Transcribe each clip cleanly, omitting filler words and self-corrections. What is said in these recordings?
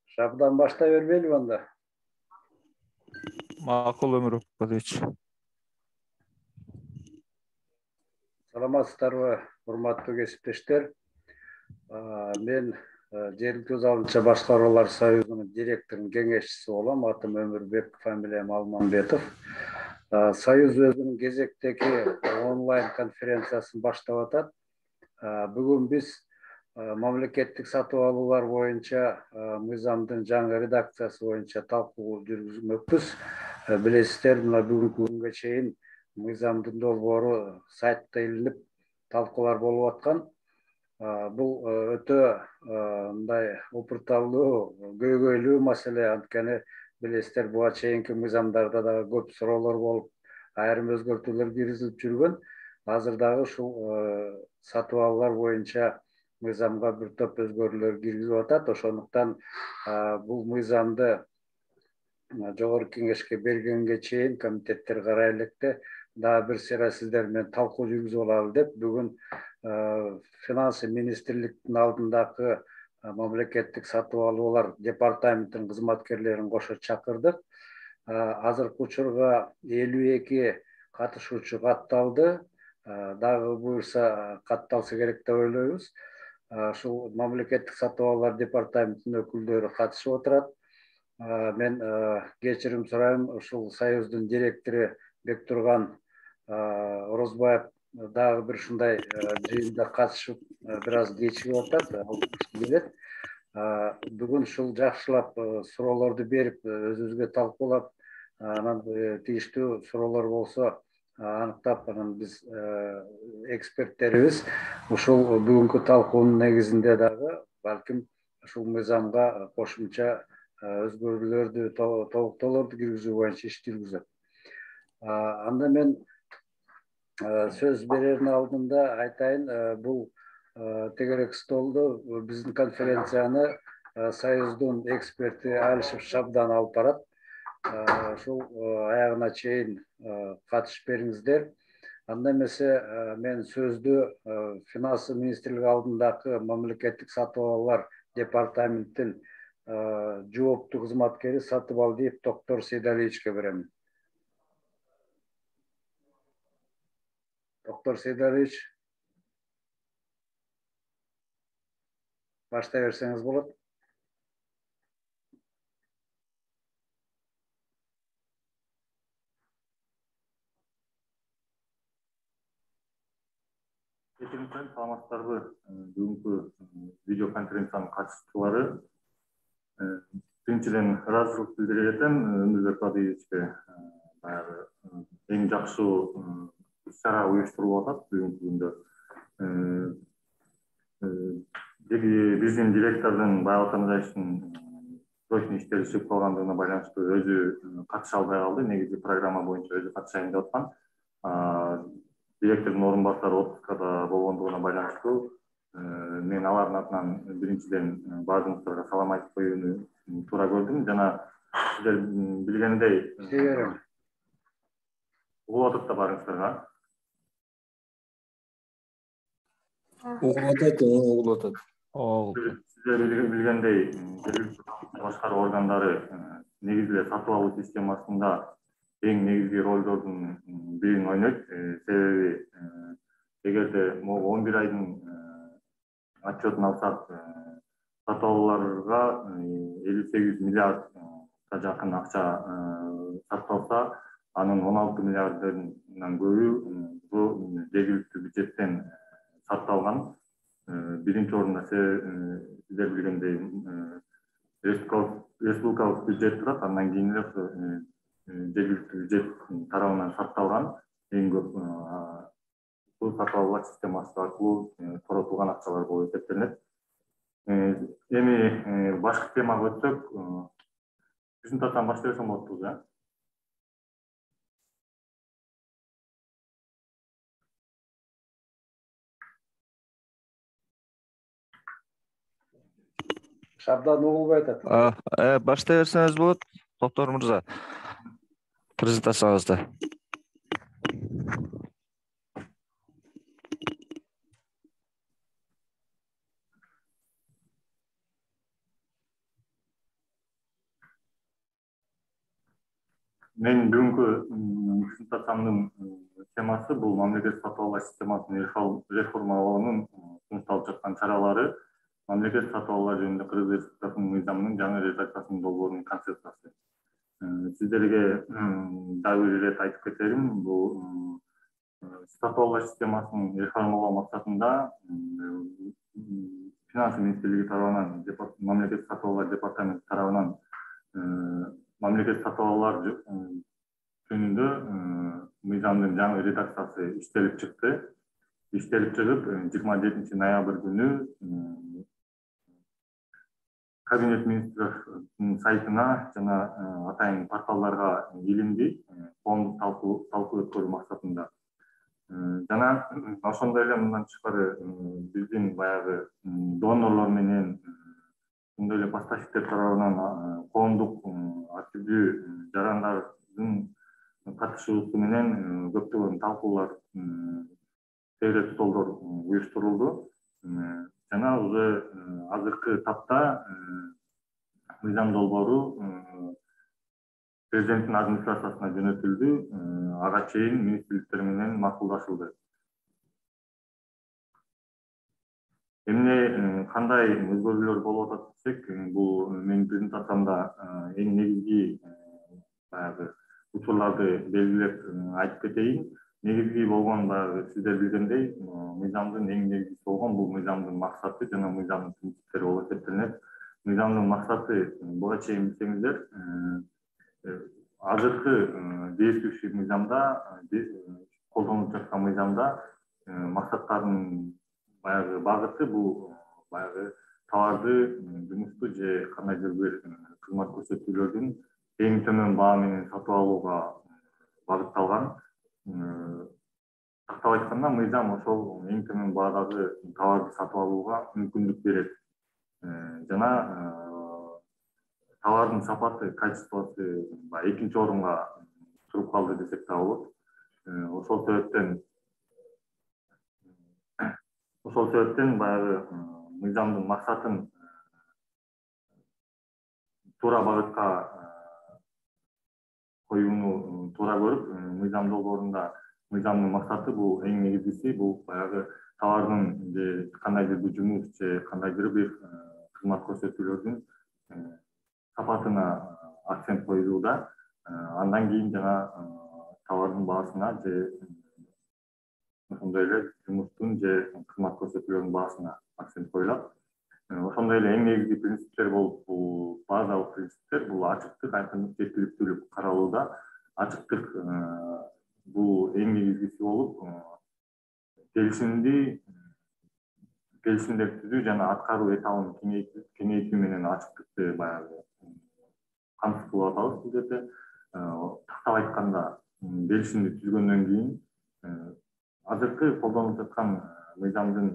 Şabdan başta vermeli banda. Makul Ömür Okbadovич. Саламатсыздарбы, урматтуу кесиптештер. Мен Жергиликтүү Азаматча башкаруулар союзунун директорунун кеңешчиси болом. Атым Өмүрбек, фамилиям Алмамбетов. Союз өзүнүн кезектеги онлайн конференциясын баштап атат. Бүгүн биз мамлекеттик сатып алуулар боюнча мыйзамдын жаңы редакциясы боюнча талкуу жүргүзмөкпүз. Билесиздер, мына бүгүнкү күнгө чейин мыйзамдын долбоору сайтта илинип талкуулар болуп аткан. Бул өтө мындай опурталдуу, көйгөйлүү маселе. Анткени билесиздер, буга чейинки мыйзамдарда дагы көп суроолор болуп, айрым өзгөртүүлөр киргизилип жүргөн. Азыр дагы ушул сатып алуулар боюнча мыйзамга бир топ өзгөрүүлөр киргизип атат. Ошондуктан бул мыйзамды жогорку кеңешке бергенге чейин комитеттер карай электе дагы бир сыйра сиздер менен талкуу жүргүзүп алалы деп бүгүн финансы министрликтин алдындагы мамлекеттик сатып алуулар департаментинин кызматкерлерин кошо чакырдык. Азыркы учурга 52 катышуучу катталды. Дагы буюрса катталса керек деп ойлойбуз. Ушул мамлекеттик сатып алуулар департаментинин өкүлдөрү катышып отурат. Мен кечирим сурайм, ушул союздун директору Бектурган Орозбаев дагы бир ушундай жыйында катышып бир аз кечигип атат, келет. Бүгүн ушул жакшылап суроолорду берип, өзүбүзгө талкуулап, анан тийиштүү суроолор болсо аныктап, анан биз эксперттерибиз ушул бүгүнкү талкуунун негизинде дагы балким ушул мыйзамга кошумча өзгөрүүлөрдү, толуктоолорду киргизүү боюнча иш жүргүзөт. Анда мен сөз берердин алдында айтайын, бул тегерек столду биздин конференцияны союздун эксперти Алишев Шабдан алып барат. Ушул аягына чейин катышып бериңиздер. Анда эмесе мен сөздү финансы министрлиги алдындагы мамлекеттик сатып алуулар департаменттин жооптуу кызматкери Сатыбалдиев Токтор Сейдалиевичке берем. Токтор Сейдалиевич, баштай берсеңиз болот. Саламатсыздарбы, бүгүнкү видео конференциянын катышуучулары. Биринчиден ыраазычылык билдире кетем Өмүрбек Бадыевичке. Баягы эң жакшы иш-чара уюштурулуп атат бүгүнкү күндө. Биздин директордун Байалы Канажаевичтин срочный иштери чыгып калгандыгына байланыштуу өзү катыша албай калды. Негизи программа боюнча өзү катышайын деп аткан. Директордун орун басары отпускада болгондугуна байланыштуу мен алардын атынан биринчиден баардыгыңыздарга салам айтып коюуну туура көрдүм. Жана сиздер билгендей угуп атат да баарыңыздарга. Угулуп атат. Сиздер билгендей жергиликтүү башкаруу органдары негизи сатып алуу системасында эң негизги ролдордун бирин ойнойт. Себеби эгерде 11 айдын отчетун алсак, сатып алууларга 58 миллиардга жакын акча сарпталса, анын 16 миллиардынан көбү бул жергиликтүү бюджеттен сарпталган. Биринчи орунда сиздер билгендей республикалык бюджет турат, андан кийин жергиликтүү бюджет тарабынан сарпталган эң көп бул сатып алуулар системасы аркылуу коротулган акчалар болуп эсептелет. Эми башкы темага өтсөк, презентацияны баштай берсем болот да. Шабдан угулбай атат. Баштай берсеңиз болот, Токтор мырза. Презентацияңызды. бүгүнкү презентациямдын темасы бул мамлекеттик сатып алуу системасын реформалоонун сунушталып жаткан чаралары, мамлекеттик сатып алуулар жөнүндө Кыргыз Республикасынын мыйзамынын жаңы редакциясынын долбоорунун концепциясы. Сиздерге дагы бир ирет айтып кетерим, бул сатып алуу системасын реформалоо максатында Финансы министрлиги тарабынан, мамлекеттик сатып алуулар департаменти тарабынан мамлекеттик сатып алуулар жөнүндө мыйзамдын жаңы редакциясы иштелип чыкты. Иштелип чыгып 27 ноябрь күнү Кабинет министрлеринин сайтына жана атайын порталдарга илинди, коомдук талкуу өткөрүү максатында. Жана ошондой эле мындан тышкары биздин баягы донорлор менен ошондой эле поставщиктер тарабынан коомдук активдүү жарандардын катышуусу менен көптөгөн талкуулар, тере столдор уюштурулду. Жана уже азыркы тапта мыйзам долбоору президенттин администрациясына жөнөтүлдү, ага чейин министрликтер менен макулдашылды. Эмне кандай өзгөрүүлөр болуп атат десек, бул менин презентациямда эң негизги баягы учурларды белгилеп айтып кетейин. Негизги болгон баягы сиздер билгендей, мыйзамдын эң негизгиси болгон бул мыйзамдын максаты жана мыйзамдын принциптери болуп эсептелинет. Мыйзамдын максаты буга чейин билсеңиздер, азыркы действующий мыйзамда, колдонулуп жаткан мыйзамда максаттардын баягы багыты бул баягы товарды, жумушту же кандайдыр бир кызмат көрсөтүүлөрдүн эң төмөн баа менен сатып алууга багытталган. Тактап айтканда, мыйзам ошол эң төмөн баадагы товарды сатып алууга мүмкүндүк берет. Жана товардын сапаты, качествосу экинчи орунга туруп калды десек да болот. Ошол себептен баягы мыйзамдын максатын туура багытка коюуну туура көрүп, мыйзам долбоорунда мыйзамдын максаты бул эң негизгиси бул баягы товардын же кандайдыр бир жумуш же кандайдыр бир кызмат көрсөтүүлөрдүн сапатына акцент коюлууда. Андан кийин жана товардын баасына же ошондой эле жумуштун же кызмат көрсөтүүлөрдүн баасына акцент коюлат. Ошондой эле эң негизги принциптер болуп, бул базалык принциптер, бул ачыктык, айкындык, жеткиликтүүлүк каралууда. Ачыктык бул эң негизгиси болуп, келишимдерди түзүү жана аткаруу этабын кеңейтүү менен ачыктыкты баягы камсыз кылып атабыз бул жерде. Тактап айтканда, келишимди түзгөндөн кийин азыркы колдонулуп жаткан мыйзамдын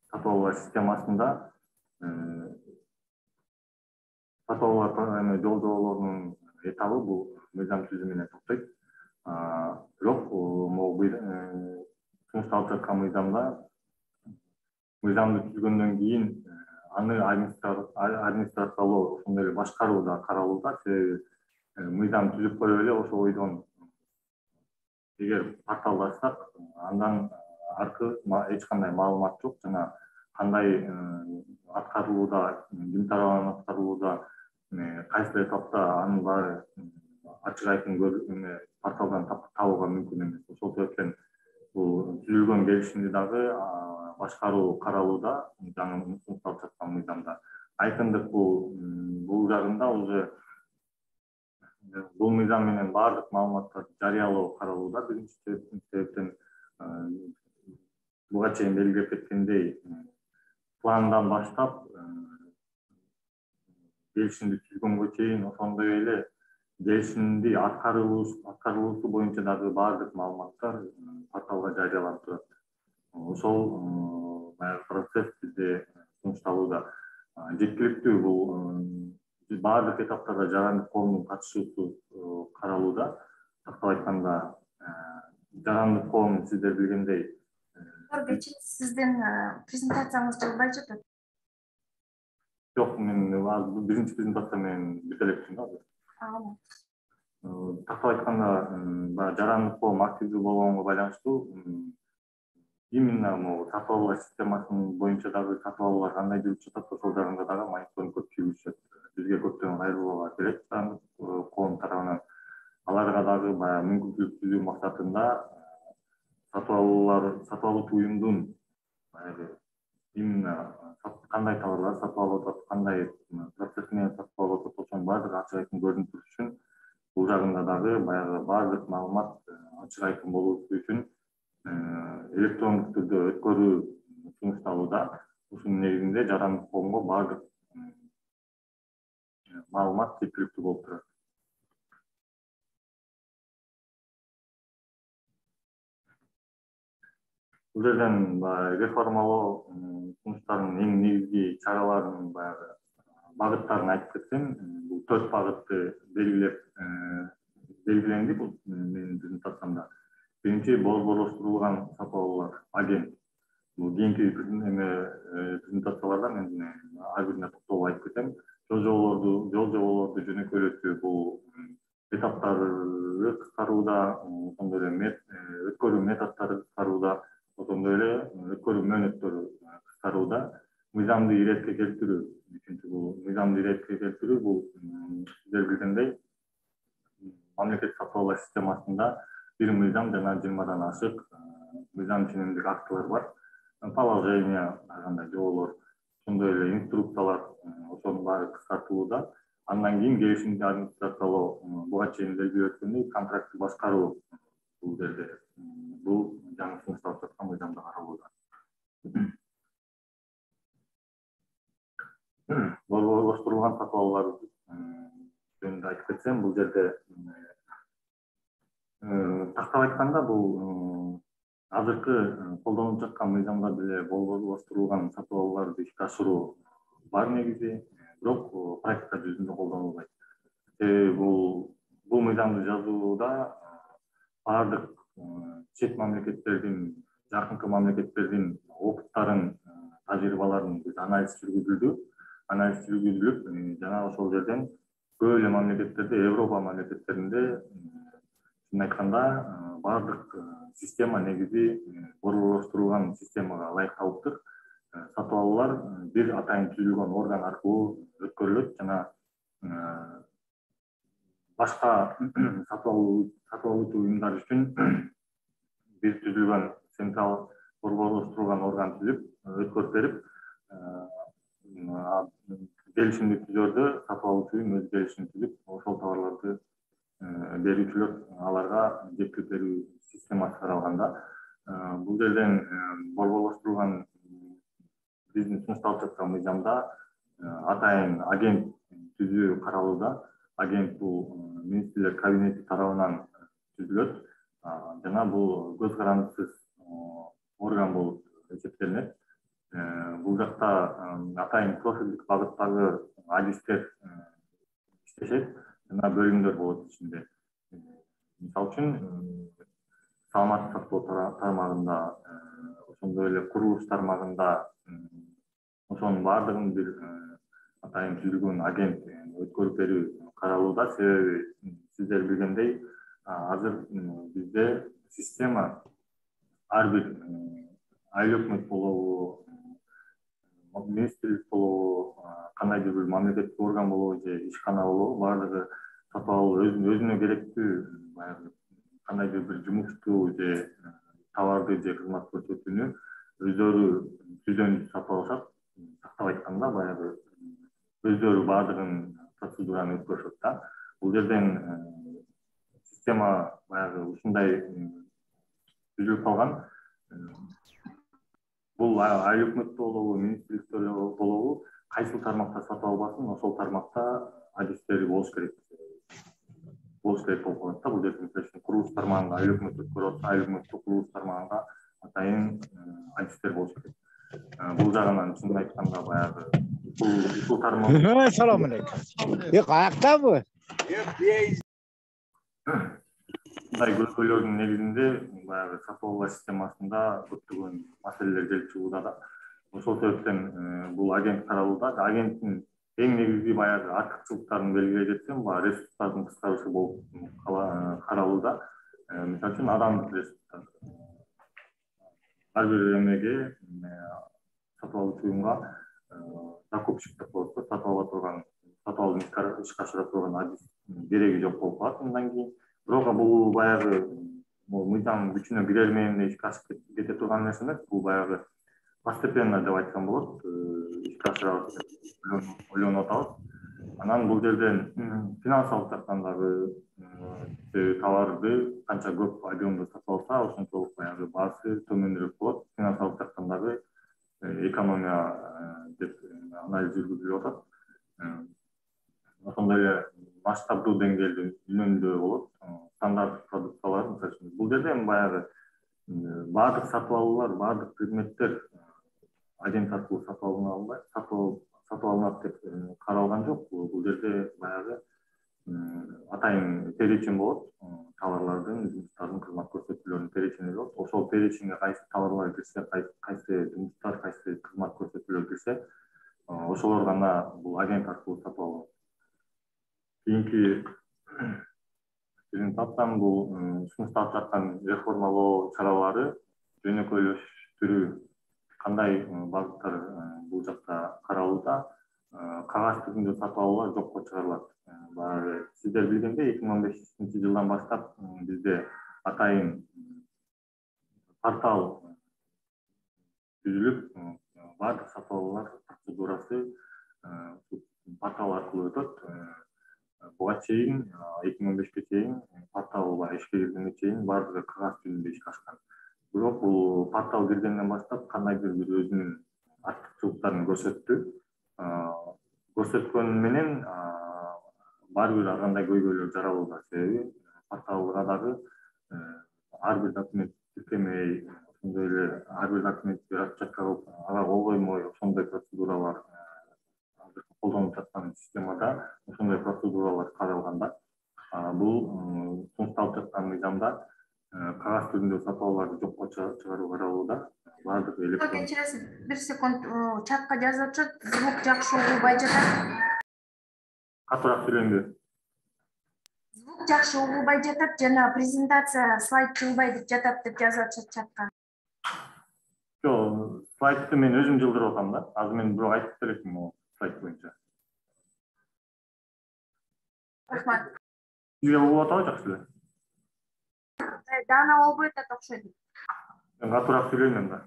сатып алуулар системасында сатып алуулар жол жоолорунун этабы бул мыйзам түзүү менен токтойт. Бирок могу сунушталып жаткан мыйзамда мыйзамды түзгөндөн кийин аны администрациялоо, ошондой эле башкаруу да каралууда. Себеби мыйзам түзүп коюп эле ошол ойдон эгер порталдашсак, андан аркы эч кандай маалымат жок жана кандай аткарылууда, ким тарабынан аткарылууда, кайсы этапта анын баары ачык айкын порталдан табууга мүмкүн эмес. Ошол себептен бул түзүлгөн келишимди дагы башкаруу каралууда жаңы сунушталып жаткан мыйзамда. Айкындык бул жагында уже бул мыйзам менен баардык маалыматтарды жарыялоо каралууда. Биринчи себептен буга чейин белгилеп кеткендей, пландан баштап келишимди түзгөнгө чейин, ошондой эле келишимди аткарылуусу боюнча дагы баардык маалыматтар порталга жарыяланып турат. Ошол процесс бизде сунушталууда. Жеткиликтүү бул баардык этаптарда жарандык коомдун катышуусу каралууда. Тактап айтканда, жарандык коом сиздер билгендей. Сиздин презентацияңыз жылбай жатат. Жок, мен биринчи презентация менен бүтө электим да. тактап айтканда баягы жарандык коом активдүү болгонго байланыштуу именно могу сатып алуулар системасынын боюнча дагы сатып алуулар кандай жүрүп жатат, ошол жагында дагы мониторинг көп жүргүзүшөт. Бизге көптөгөн кайрылуулар келет жарандык коом тарабынан. Аларга дагы баягы мүмкүнчүлүк түзүү максатында сатып алуучу уюмдун баягы именно кандай товарлар сатып алып атат, кандай процесс менен сатып алып атат, ошонун баардыгы ачык айкын көрүнүп туруш үчүн бул жагында дагы баягы баардык маалымат ачык айкын болуу үчүн электрондук түрдө өткөрүү сунушталууда. Ушунун негизинде жарандык коомго баардык маалымат жеткиликтүү болуп турат. Бул жерден реформалоо сунуштарынын эң негизги чараларынын баягы багыттарын айтып кетсем, бул 4 багытты белгиленди бул менин презентациямда. Биринчи борборлоштурулган сатып алуулар, агент. Бул кийинки презентацияларда мен ар бирине токтолуп айтып кетем. Жол жоболорду жөнөкөйлөтүү, бул этаптары кыскарууда, ошондой эле өткөрүү методдору кыскарууда, ошондой эле өткөрүү мөөнөттөрү кыскарууда, мыйзамды иретке келтирүү. Үчүнчү бул мыйзамды иретке келтирүү, бул сиздер билгендей мамлекеттик сатып алуулар системасында бир мыйзам жана 20дан ашык мыйзам ченемдик актылар бар. Положение, кандай жоболор, ошондой эле инструкциялар, ошонун баары кыскартылууда. Андан кийин келишимди администрациялоо, буга чейин белгилеп өткөндөй контрактты башкаруу бул жерде бул жаңы сунушталып жаткан мыйзамда каралууда. Борборлоштурулган сатып алуулар жөнүндө айтып кетсем, бул жерде тактап айтканда бул азыркы колдонулуп жаткан мыйзамда деле борборлоштурулган сатып алууларды ишке ашыруу бар негизи, бирок практика жүзүндө колдонулбайт. Бул мыйзамды жазууда баардык чет мамлекеттердин, жакынкы мамлекеттердин опыттарын, тажрыйбаларын биз анализ жүргүзүлүп, жана ошол жерден көп эле мамлекеттерде, Европа мамлекеттеринде чын айтканда баардык система негизи борборлоштурулган системага ылайыкталыптыр. Сатып алуулар бир атайын түзүлгөн орган аркылуу өткөрүлөт жана башка сатып алуучу уюмдар үчүн бир түзүлгөн централ борборлоштурулган орган түзүп өткөрүп берип, келишимди түзөрдө сатып алуучу уюм өз келишимин түзүп, ошол товарларды берүүчүлөр аларга жеткирип берүү системасы каралганда, бул жерден борборлоштурулган биздин сунушталып жаткан мыйзамда атайын агент түзүү каралууда. Агент бул министрлер кабинети тарабынан түзүлөт жана бул көз карандысыз орган болуп эсептелинет. Бул жакта атайын профилдик багыттагы адистер иштешет жана бөлүмдөр болот ичинде. Мисалы үчүн саламаттык сактоо тармагында, ошондой эле курулуш тармагында ошонун баардыгын бир атайын түзүлгөн агент өткөрүп берүү каралууда. Себеби сиздер билгендей, азыр бизде система ар бир айыл өкмөт болобу, министрлик болобу, кандайдыр бир мамлекеттик орган болобу же ишкана болобу, баардыгы сатып алуу өзүнө керектүү баягы кандайдыр бир жумушту же товарды же кызмат көрсөтүүнү өздөрү түздөн сатып алышат. Тактап айтканда баягы өздөрү баардыгын процедураны өткөрүшөт да. Бул жерден система баягы ушундай түзүлүп калган. Бул айыл өкмөттө болобу, министрликтер болобу, кайсыл тармакта сатып албасын, ошол тармакта адистери болуш керек. Болуш керек болуп калат да. Бул жерде курулуш тармагында айыл өкмөт өткөрүп атса, айыл өкмөттү курулуш тармагында атайын адистер болуш керек. Бул жагынан чын айтканда баягы ушул тармак. Салам алейкум. Каяктабы? Мындай көзкөйлөрдүн негизинде баягы сатып алуулар системасында көптөгөн маселелер келип чыгууда да. Ошол себептен бул агент каралууда. Агенттин эң негизги баягы артыкчылыктарын белгилей кетсем, баягы ресурстардын кыскарышы болуп каралууда. Мисалы үчүн адамдык ресурстар. Ар бир эмеге сатып алуучу уюмга закупщик деп коет, сатып ала турган, сатып алууну ишке ашыра турган адис кереги жок болуп калат андан кийин. Бирок бул баягы мыйзам күчүнө кирер менен ишке ашып кете турган нерсе эмес. Бул баягы постепенно деп айткан болот. Ишке ашырабыз деп ойлонуп атабыз. Анан бул жерден финансылык жактан дагы товарды канча көп объемдо сатып алса, ошончолук баягы баасы төмөнүрөөк болот. Финансылык жактан дагы экономия деп анализ жүргүзүлүп атат. Ошондой эле масштабдуу деңгээлде үнөмдөө болот. Стандарт продукциялар, мисалы үчүн бул жерде эми баягы баардык сатып алуулар, баардык кызметтер агент аркылуу сатып алынат деп каралган жок. Бул жерде баягы атайын перечень болот. Товарлардын, жумуштардын, кызмат көрсөтүүлөрдүн перечени болот. Ошол переченге кайсы товарлар кирсе, кайсы жумуштар, кайсы кызмат көрсөтүүлөр кирсе, ошолор гана бул агент аркылуу сатып алынат. Кийинки презентациям бул сунушталып жаткан реформалоо чаралары жөнөкөйлөштүрүү кандай багыттар бул жакта каралууда. Кагаз түрүндө сатып алуулар жокко чыгарылат. Баягы сиздер билгендей 2015 жылдан баштап бизде атайын портал түзүлүп, баардык сатып алуулар процедурасы портал аркылуу өтөт. Буга чейин 2015-ке чейин портал ишке киргенге чейин баардыгы кагаз түрүндө ишке ашкан. Бирок бул портал киргенден баштап кандайдыр бир өзүнүн артыкчылыктарын көрсөткөн менен баары бир ар кандай көйгөйлөр жаралууда. Себеби порталга дагы ар бир документ тиркемей, ошондой эле ар бир документти распечатка кылып ага кол коймой, ошондой процедуралар колдонуп жаткан системада ошондой процедуралар каралганда, бул сунушталып жаткан мыйзамда кагаз түрүндө сатып алууларды жокко чыгаруу каралууда. Баардык электрон. Кечиресиз, бир секунд чатка жазып атышат, звук жакшы угулбай жатат. Катуураак сүйлөңү. Звук жакшы угулбай жатат, жана презентация слайд жылбай деп жатат деп жазып атышат чатка. Жок, слайдты мен өзүм жылдырып атам да. Азыр мен бирок айтып бересим могу слайд боюнча. Рахмат. Сизге угулуп атабы жакшы эле? Даана болбой атат окшойт. Мен катуураак сүйлөйм да.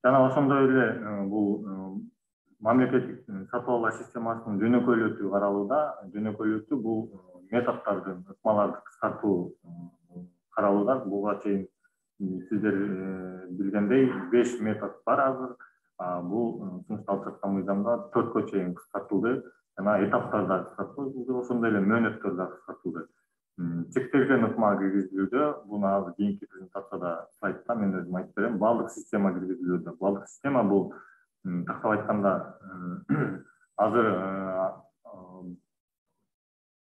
Жана ошондой эле бул мамлекеттик сатып алуулар системасынын жөнөкөйлөтүү каралууда. Жөнөкөйлөтүү бул методдордун, ыкмаларды кыскартуу каралууда. Буга чейин сиздер билгендей 5 метод бар азыр. Бул сунушталып жаткан мыйзамда 4кө чейин кыскартылды. Жана этаптар да кыскартылды, ошондой эле мөөнөттөр да кыскартылды. Чектелген ыкма киргизилүүдө, буну азыр кийинки презентацияда слайдта мен өзүм айтып берем. Балдык система киргизилүүдө. Балдык система бул тактап айтканда азыр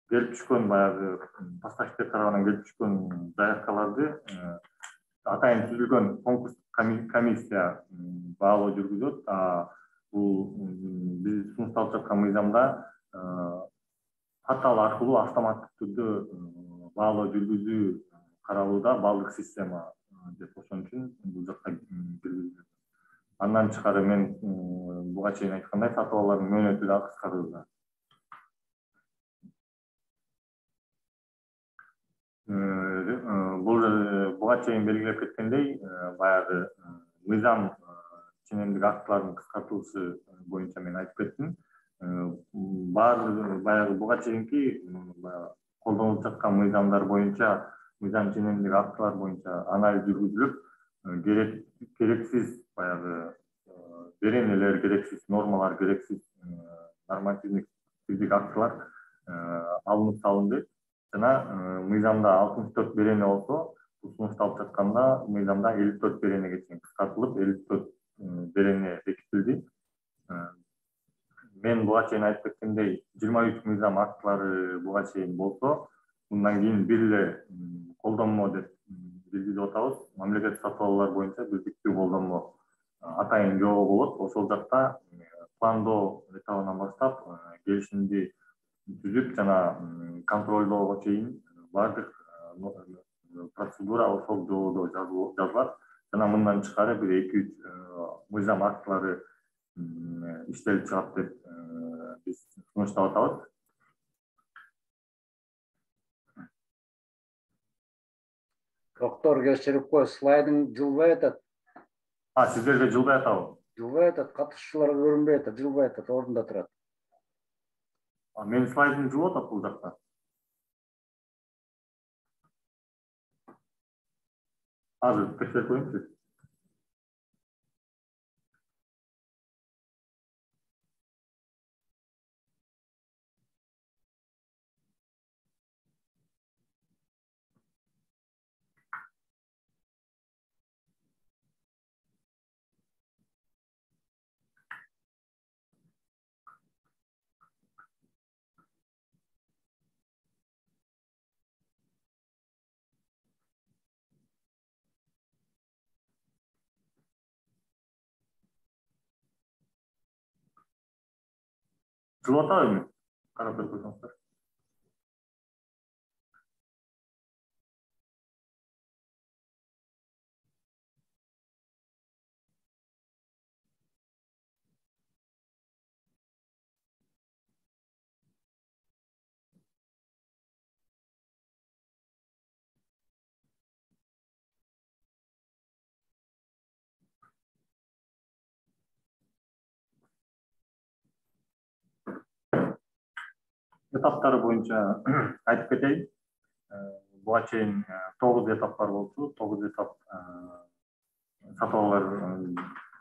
келип түшкөн баягы поставщиктер тарабынан келип түшкөн заявкаларды атайын түзүлгөн конкурстук комиссия баалоо жүргүзөт. Бул биз сунушталып жаткан мыйзамда портал аркылуу автоматтык түрдө баалоо жүргүзүү каралууда. Балдык система деп ошон үчүн бул жакка киргизилет. Андан тышкары мен буга чейин айткандай сатып алуулардын мөөнөтү да кыскарууда. Буга чейин белгилеп кеткендей, баягы мыйзам ченемдик актылардын кыскартылышы боюнча мен айтып кеттим. Баягы буга чейинки колдонулуп жаткан мыйзамдар боюнча, мыйзам ченемдик актылар боюнча анализ жүргүзүлүп, керексиз баягы беренелер, керексиз нормалар, керексиз нормативдик актылар алынып салынды. Жана мыйзамда 64 берене болсо, сунушталып жатканда мыйзамда 54 беренеге чейин кыскартылып, 54 берене бекитилди. Мен буга чейин айтып кеткендей 23 мыйзам актылары буга чейин болсо, мындан кийин бир эле колдонмо деп билдирип атабыз. Мамлекеттик сатып алуулар боюнча бирдиктүү колдонмо атайын жобо болот. Ошол жакта пландоо этабынан баштап келишимди түзүп жана контролдоого чейин баардык процедура ошол жободо жазылат. Жана мындан тышкары бир 2-3 мыйзам актылары иштелип чыгат деп биз сунуштап атабыз. Доктор кечирип кой, слайдың жылбай атат. Сиздерге жылбай атабы? Жылбай атат, катышчыларга көрүнбөй атат, жылбай атат, ордунда турат. Менин слайдым жылып атат бул жакта. Азыр текшерип коеюнчу. Жылып атабы? Карап көрүп койсоңуздар. Этаптары боюнча айтып кетейин. Буга чейин 9 этап бар болчу. 9 этап сатып алуулар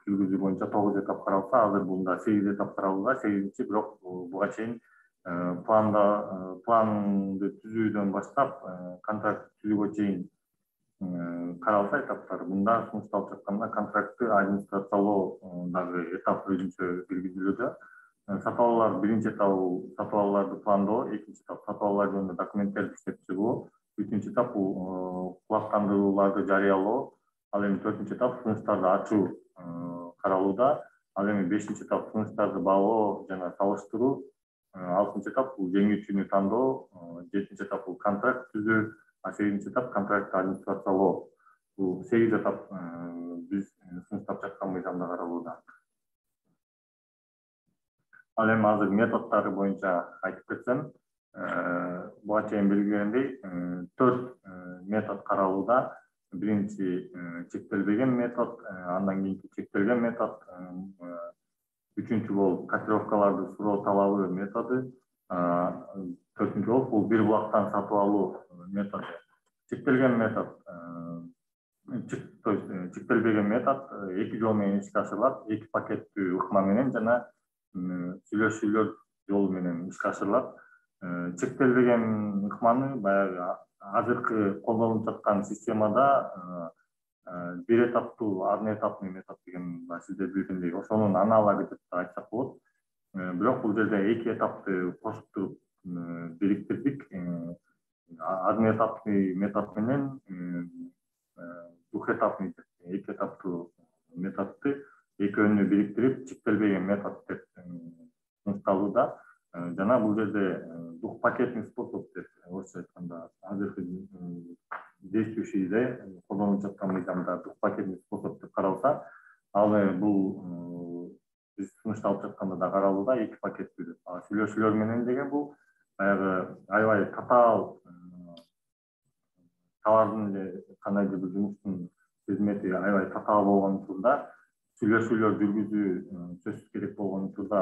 жүргүзүү боюнча 9 этап каралса, азыр бунда 8 этап каралууда. 8-чи, бирок буга чейин планды түзүүдөн баштап контракт түзүүгө чейин каралса этаптар. Бунда сунушталып жатканда контрактты администрациялоо дагы этап өзүнчө киргизилүүдө. Сатып алуулар биринчи этабы сатып алууларды пландоо, экинчи этап сатып алуулар жөнүндө документтерди иштеп чыгуу, үчүнчү этап бул кулактандырууларды жарыялоо, ал эми төртүнчү этап сунуштарды ачуу каралууда, ал эми бешинчи этап сунуштарды баалоо жана салыштыруу, алтынчы этап бул жеңүүчүнү тандоо, жетинчи этап бул контракт түзүү, сегизинчи этап контрактты администрациялоо. Бул 8 этап биз сунуштап жаткан мыйзамда каралууда. Ал эми азыр методдору боюнча айтып кетсем, буга чейин белгилегендей 4 метод каралууда. Биринчи чектелбеген метод, андан кийинки чектелген метод, үчүнчү болуп котировкаларды суроо талабы методу, төртүнчү болуп бул бир булактан сатып алуу методу. Чектелген метод, чектелбеген метод 2 жол менен ишке ашырылат, 2 пакеттүү ыкма менен жана сүйлөшүүлөр жолу менен ишке ашырылат. Чектелбеген ыкманы баягы азыркы колдонулуп жаткан системада бир этаптуу одноэтапный метод деген сиздер билгендей ошонун аналогу деп айтсак болот. Бирок бул жерде 2 этапты кошуп туруп бириктирдик. Одноэтапный метод менен двухэтапный 2 этаптуу методду экөөнү бириктирип чектелбеген метод деп сунушталууда. Жана бул жерде двухпакетный способ деп орусча айтканда азыркы действующийде колдонулуп жаткан мыйзамда двухпакетный способ деп каралса, ал бул биз сунушталып жатканда да каралууда 2 пакеттүү деп. Сүйлөшүүлөр менен деген бул баягы аябай татаал товардын же кандайдыр бир жумуштун кызмети аябай татаал болгон учурда сүйлөшүүлөр жүргүзүү сөзсүз керек болгон учурда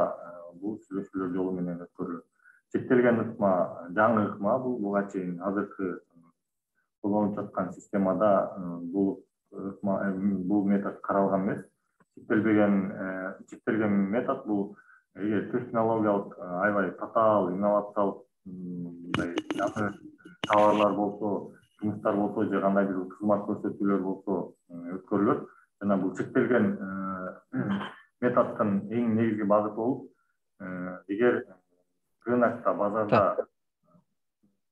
бул сүйлөшүүлөр жолу менен өткөрүлөт. Чектелген ыкма жаңы ыкма, буга чейин азыркы колдонулуп жаткан системада бул метод каралган эмес. Чектелген метод бул эгер технологиялык аябай татаал, инновациялык жаңы товарлар болсо, жумуштар болсо же кандайдыр кызмат көрсөтүүлөр болсо өткөрүлөт. Жана бул чектелген методдун эң негизги багыты болуп, эгер рынокто, базарда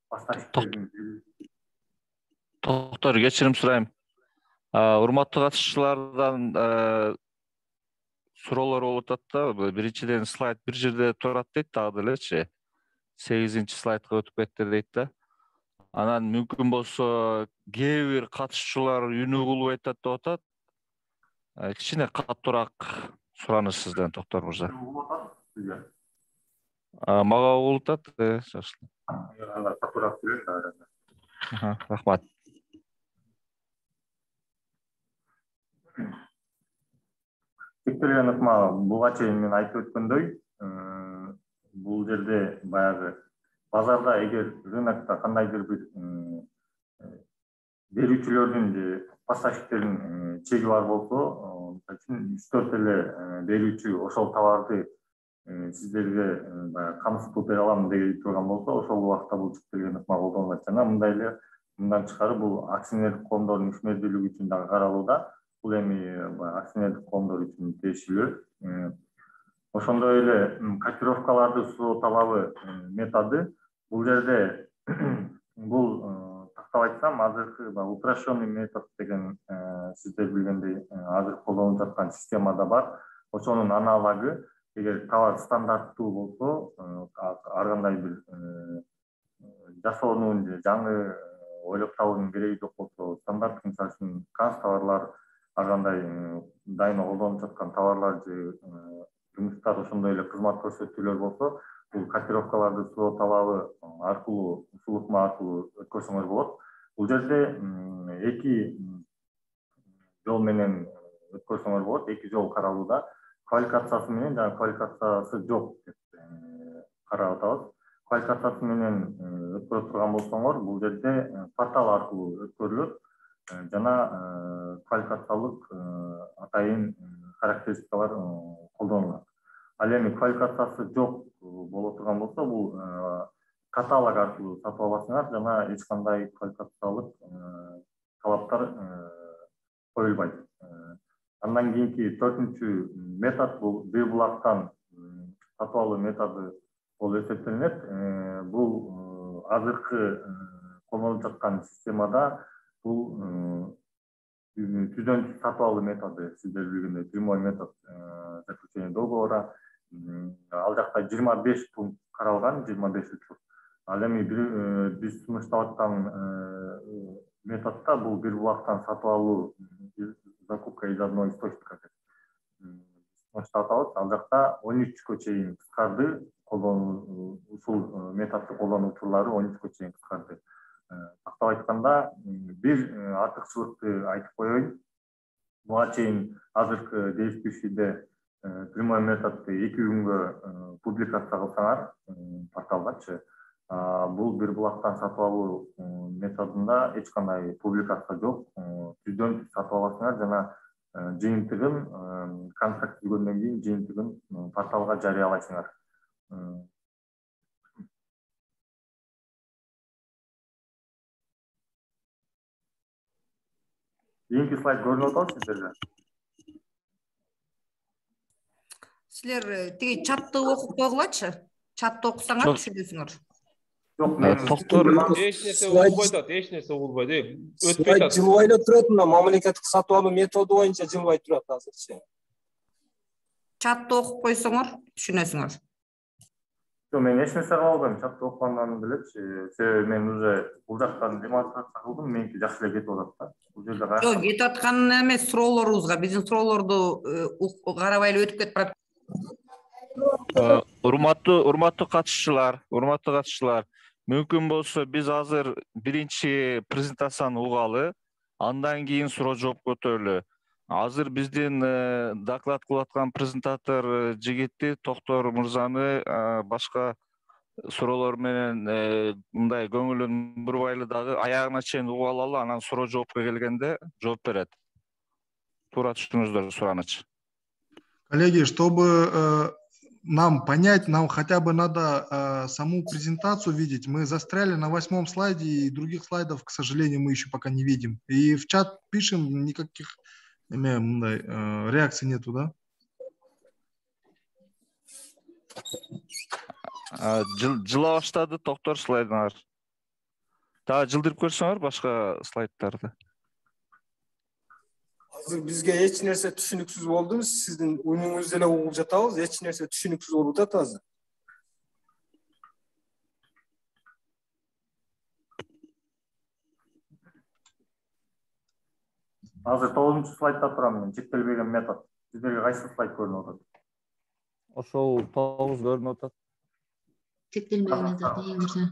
поставщиктердин Доктор, кечирим сурайм. Урматтуу катышчылардан суроолор болуп атат да. Биринчиден слайд бир жерде турат дейт дагы делечи. 8-чи слайдга өтүп кетти дейт да. Анан мүмкүн болсо кээ бир катышуучулар үнүү кылбай атат деп атат. Кичине катуураак сураныш сизден, доктор мырза. Мага угулуп атат, жакшы. Катуураак сүйлөйт. Рахмат. Тектелген ыкма буга чейин мен айтып өткөндөй, бул жерде баягы базарда эгер рынокто кандайдыр бир берүүчүлөрдүн же поставщиктердин чеги бар болсо, мисалы үчүн 3-4 эле берүүчү ошол товарды сиздерге баягы камсыздуу бере алам деп турган болсо, ошол убакта бул тектелген ыкма колдонулат. Жана мындай эле мындан тышкары бул акционерлик коомдордун ишмердүүлүгү үчүн дагы каралууда. Бул эми акционерлик коомдор үчүн тиешелүү. Ошондой эле котировкаларды суу талабы методу бул жерде бул тактап айтсам, азыркы упрощенный метод деген сиздер билгендей азыр колдонулуп жаткан системада бар. Ошонун аналогу, эгер товар стандарттуу болсо, ар кандай бир жасоонун же жаңы ойлоп табуунун кереги жок болсо, стандарт мисалы үчүн канцтоварлар, ар кандай дайыма колдонуп жаткан товарлар же жумуштар, ошондой эле кызмат көрсөтүүлөр болсо, бул котировкаларды суу талабы аркылуу, ушул ыкма аркылуу өткөрсөңөр болот. Бул жерде 2 жол менен өткөрсөңөр болот, 2 жол каралууда. Квалификациясы менен жана квалификациясы жок деп карап атабыз. Квалификациясы менен өткөрө турган болсоңор, бул жерде портал аркылуу өткөрүлөт жана квалификациялык атайын характеристикалар колдонулат. Ал эми квалификациясы жок боло турган болсо, бул каталог аркылуу сатып аласыңар жана эч кандай квалификациялык талаптар коюлбайт. Андан кийинки 4-чү метод бул бир булактан сатып алуу методу болуп эсептелинет. Бул азыркы колдонулуп жаткан системада бул түздөн сатып алуу методу, сиздер билгендей прямой метод заключения договора. Ал жакта 25 пункт каралган, 25 учур. Ал эми биз сунуштап аткан методдо бул бир булактан сатып алуу, закупка из одного источника сунуштап атабыз. Ал жакта 13-кө чейин кыскарды, ушул методду колдонуу учурлары 13-кө чейин кыскарды. Тактап айтканда, бир артыкчылыкты айтып коеюн. Буга чейин азыркы действующийде прямой методду 2 күнгө публикация кылсаңар порталгачы, бул бир булактан сатып алуу методунда эч кандай публикация жок. Түздөн сатып аласыңар жана жыйынтыгын контракт түзгөндөн кийин жыйынтыгын порталга жарыялайсыңар. Кийинки слайд көрүнүп атабы сиздерге? Силер тиги чатты окуп койгулачы. Чатты окусаңар түшүнөсүңөр. Жок, мен доктор Эч нерсе угулбай атат, эч нерсе угулбайт. Өтпөй Слайд атат. жылбай эле турат, мына мамлекеттик сатып алуу методу боюнча жылбай турат азырчы. Чатты окуп койсоңор түшүнөсүңөр. Жок, мен эч нерсе кыла албайм, чатты окугандан белечи. Себеби мен уже бул жактан демонстрация кылдым, меники жакшы эле кетип атат да. Бул жерде Жок, кетип аткан эмес, суроолорубузга, биздин суроолорду карабай эле өтүп кетип барат. урматтуу катышуучулар, мүмкүн болсо биз азыр биринчи презентацияны угалы, андан кийин суроо жооп көтөрөлү. Азыр биздин доклад кылып аткан презентатор жигитти, доктор мырзаны башка суроолор менен мындай көңүлүн бурбайлы дагы аягына чейин угуп алалы, анан суроо жоопко келгенде жооп берет. Туура түшүндүңүздөр сураныч. Коллеги, чтобы нам понять, нам хотя бы надо саму презентацию видеть. Мы застряли на 8-м слайде, и других слайдов, к сожалению, мы еще пока не видим. И в чат пишем, никаких реакций нету, да? Жыла баштады доктор слайдыңар. Дагы жылдырып көрсөңөр башка слайдтарды. Азыр бизге эч нерсе түшүнүксүз болду. Сиздин үнүңүздү эле угуп жатабыз. Эч нерсе түшүнүксүз болуп атат азыр. Азыр 9 слайдта турам мен. Чектелбеген метод. Сиздерге кайсы слайд көрүнүп атат? Ошол 9 көрүнүп атат. Чектелмеген метод эң кырсы.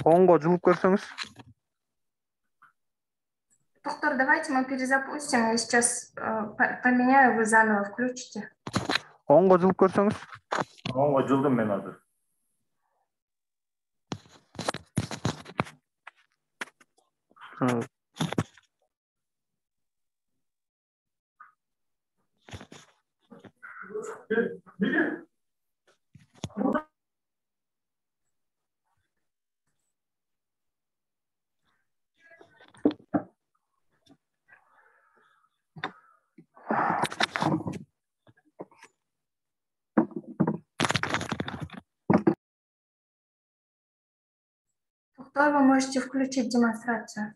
Оңго жылып көрсөңүз. Доктор, давайте мы перезапустим. Я сейчас поменяю, вы заново включите. Оңго жылып көрсөңүз. Оңго жылдым мен азыр. Доктор, вы можете включить демонстрацию.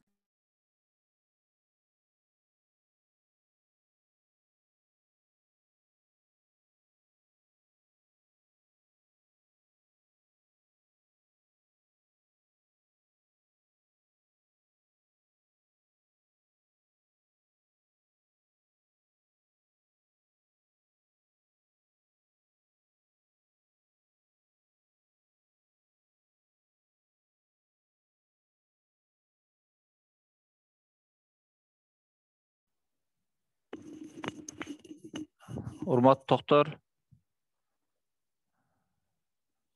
Урматтуу доктор.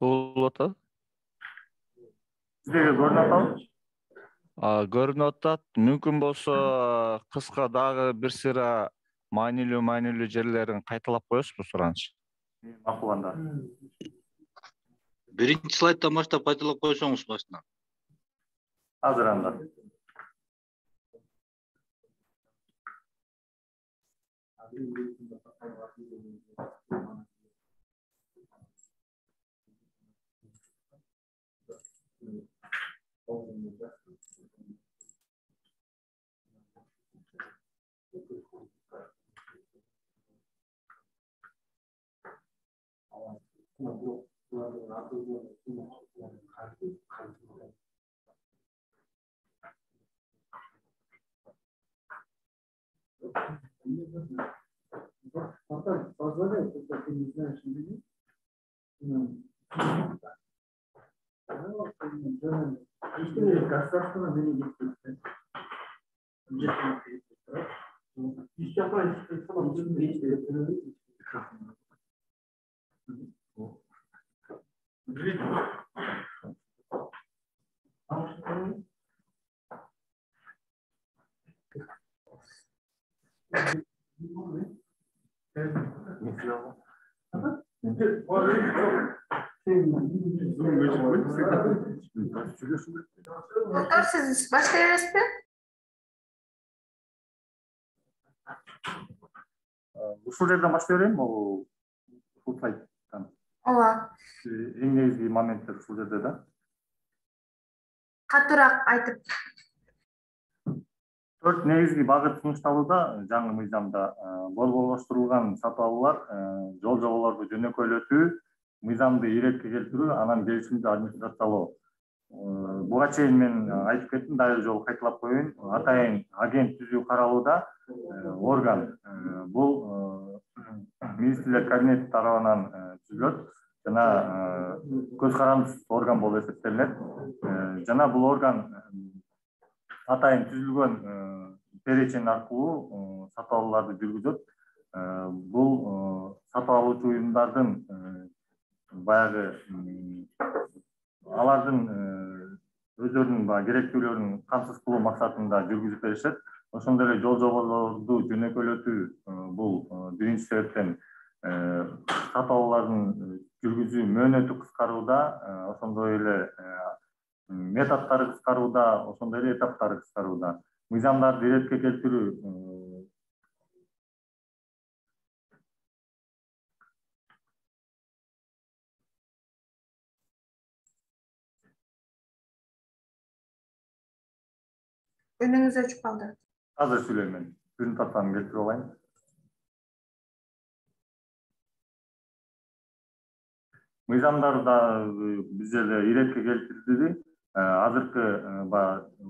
Угулуп атат. Сиздерге көрүнүп атабы? Көрүнүп атат. Мүмкүн болсо кыска дагы бир сыйра маанилүү жерлерин кайталап коесузбу сураныч? Макул анда. Биринчи слайдтан баштап кайталап койсоңуз башынан. Азыр анда. Доктор, siz başlayabilirsiniz. Ушул жерден башлай берейин, бул слайдтан. Ооба. Эң негизги моменттер ушул жерде да. Катуураак айтып. 4 негизги багыт сунушталууда жаңы мыйзамда борборлоштурулган сатып алуулар, жол жоболорду жөнөкөйлөтүү, мыйзамды иретке келтирүү, анан келишимди администрациялоо. Буга чейин мен айтып кеттим, дагы бир жолу кайталап коеюн. Атайын агент түзүү каралууда орган бул министрлер кабинети тарабынан түзүлөт жана көз карандысыз орган болуп эсептелинет. Жана бул орган атайын түзүлгөн перечень аркылуу сатып алууларды жүргүзөт. Бул сатып алуучу уюмдардын баягы алардын өздөрүнүн керектүүлөрүн камсыз кылуу максатында жүргүзүп беришет. Ошондой эле жол жоболорду жөнөкөйлөтүү бул биринчи себептен сатып алуулардын жүргүзүү мөөнөтү кыскарууда, ошондой эле методдору кыскарууда, ошондой эле этаптары кыскарууда. Мыйзамдарды иретке келтирүү Önünüz açık kaldı. Hazır Süleyman. Prezentasyonu getirip alayım. Мыйзамдарда биз эле иретке келтирди. Азыркы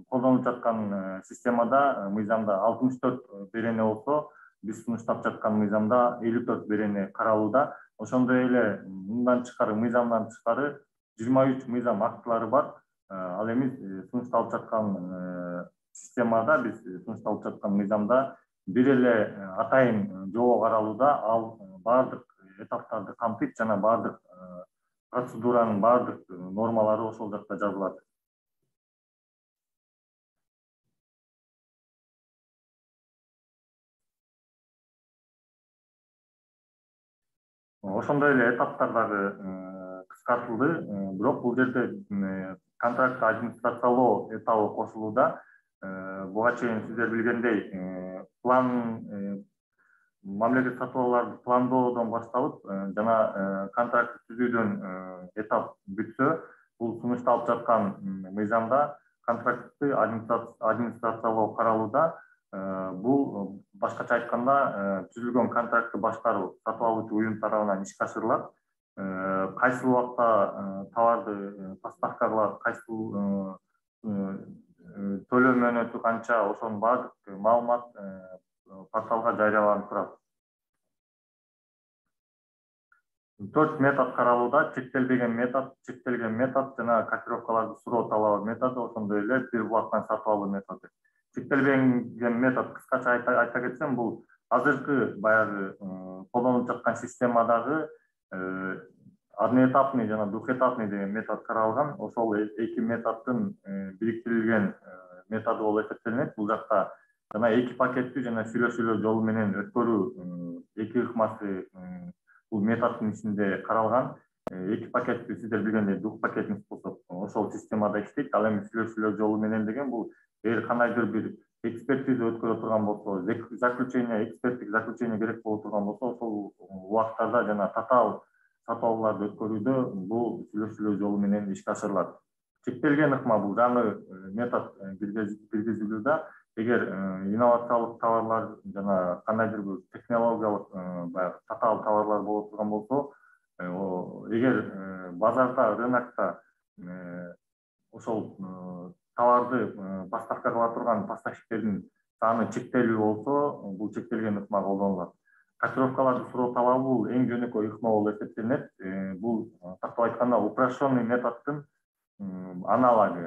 колдонулуп жаткан системада мыйзамда 64 берене болсо, биз сунуштап жаткан мыйзамда 54 берене каралууда. Ошондой эле мындан тышкары мыйзамдан тышкары 23 мыйзам актылары бар. Ал эми сунушталып жаткан системада биз сунушталып жаткан мыйзамда бир эле атайын жобо каралууда. Ал баардык этаптарды камтыйт жана баардык процедуранын баардык нормалары ошол жакта жазылат. Ошондой эле этаптар дагы кыскартылды. Бирок бул жерде контракт администрациялоо этабы кошулууда. Буга чейин сиздер билгендей, план мамлекет сатып алууларды пландоодон башталып, жана контракт түзүүдөн этап бүтсө, бул сунушталып жаткан мыйзамда контрактты администрациялоо каралууда. Бул башкача айтканда түзүлгөн контрактты башкаруу сатып алуучу уюм тарабынан ишке ашырылат. Кайсыл убакта товарды поставка кылат, кайсыл төлөө мөөнөтү канча, ошонун баардык маалымат порталга жарыяланып турат. 4 метод каралууда: чектелген метод жана котировкаларды суроо талабы методу, ошондой эле бир булактан сатып алуу методу. Чектелген метод кыскача айта кетсем, бул азыркы баягы колдонулуп жаткан системадагы одноэтапный жана двухэтапный деген метод каралган. Ошол эки методдун бириктирилген методу болуп эсептелинет. Бул жакта жана эки пакеттүү жана сүйлөшүүлөр жолу менен өткөрүү эки ыкмасы бул методдун ичинде каралган. Эки пакеттүү сиздер билгендей двухпакетный способ ошол системада иштейт. Ал эми сүйлөшүүлөр жолу менен деген бул эгер кандайдыр бир экспертиза өткөрө турган болсо, заключение, эксперттик заключение керек боло турган болсо, ошол убактарда жана татаал сатып алууларды өткөрүүдө бул сүйлөшүүлөр жолу менен ишке ашырылат. Чектелген ыкма бул жаңы метод киргизилүүдө. Эгер инновациялык товарлар жана кандайдыр бир технологиялык татаал товарлар боло турган болсо, эгер базарда, рынокто ошол товарды поставка кыла турган поставщиктердин саны чектелүү болсо, бул чектелген ыкма колдонулат. Котировкаларды суроо талабы бул эң жөнөкөй ыкма болуп эсептелинет. Бул тактап айтканда упрощенный методдун аналогу.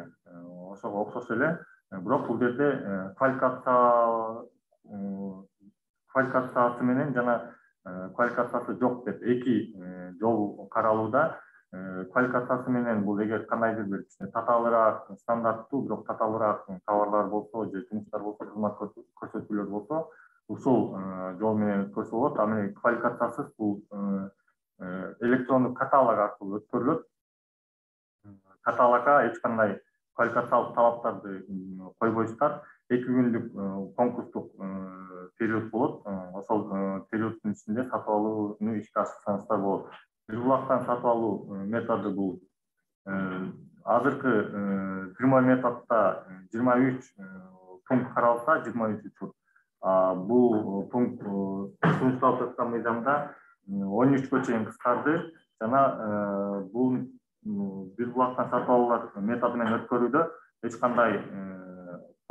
Ошого окшош эле. Бирок бул жерде квалификациясы менен жана квалификациясы жок деп эки жол каралууда. Квалификациясы менен бул эгер кандайдыр бир татаалыраак, стандарттуу, бирок татаалыраак товарлар болсо, же жумуштар болсо, кызмат көрсөтүүлөр болсо, ушул жол менен өткөрсө болот. Ал эми квалификациясыз бул электрондук каталог аркылуу өткөрүлөт. Каталогга эч кандай квалификациялык талаптарды койбойсуздар. 2 күндүк конкурстук период болот. Ошол периоддун ичинде сатып алууну ишке ашырсаңыздар болот. Бир булактан сатып алуу методу бул азыркы прямой методдо 23 пункт каралса, 23 учур. Бул пункт сунушталып жаткан мыйзамда 13-кө чейин кыскарды жана бул бир булактан сатып алуулар методу менен өткөрүүдө эч кандай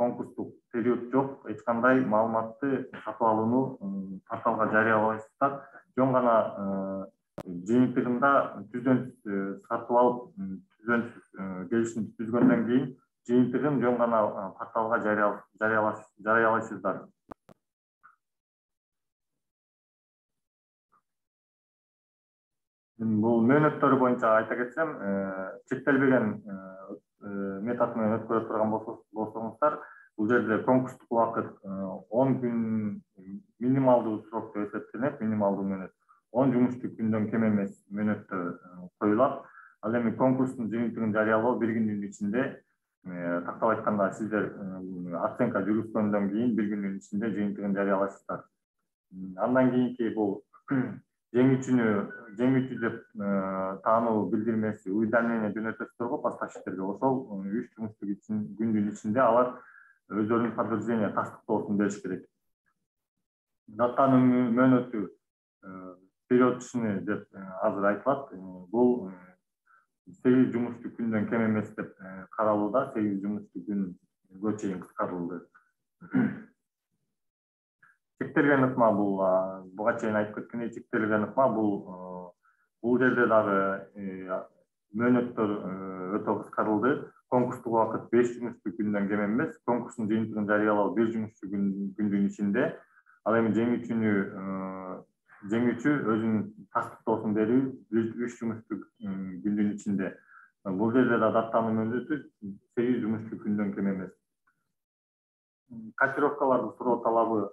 конкурстук период жок, эч кандай маалыматты сатып алууну порталга жарыялабайсыздар. Жөн гана жыйынтыгында түздөн сатып алып, түздөн келишим түзгөндөн кийин жыйынтыгын жөн гана порталга жарыялайсыздар. Бул мөөнөттөрү боюнча айта кетсем, чектелбеген метод менен өткөрө турган болсоңуздар, бул жерде конкурстук убакыт 10 күн минималдуу срок деп эсептелет, минималдуу мөөнөт. 10 жумуштук күндөн кем эмес мөөнөттө коюлат. Ал эми конкурстун жыйынтыгын жарыялоо 1 күндүн ичинде, тактап айтканда сиздер оценка жүргүзгөндөн кийин 1 күндүн ичинде жыйынтыгын жарыялайсыздар. Андан кийинки бул жеңүүчү деп таануу билдирмеси, уведомление жөнөтөсүздөр го поставщиктерге. Ошол 3 жумуштук күндүн ичинде алар өздөрүнүн подтверждение тастыктоосун бериш керек. Даттануу мөөнөтү период түшүнү деп азыр айтылат. Бул 8 жумуштуу күндөн кем эмес деп каралууда. 8 жумуштуу күнгө чейин кыскартылды. Чектелген ыкма буга чейин айтып кеткендей, чектелген ыкма бул жерде дагы мөөнөттөр өтө кыскартылды. Конкурстук убакыт 5 жумуштуу күндөн кем эмес. Конкурстун жыйынтыгын жарыялоо 1 жумуштуу күндүн ичинде. Ал эми жеңүүчү өзүнүн тастыктоосун берүү 3 жумуштуу күндүн ичинде. Бул жерде да даттануу мөөнөтү 8 жумуштуу күндөн кем эмес. Котировкаларды суроо талабы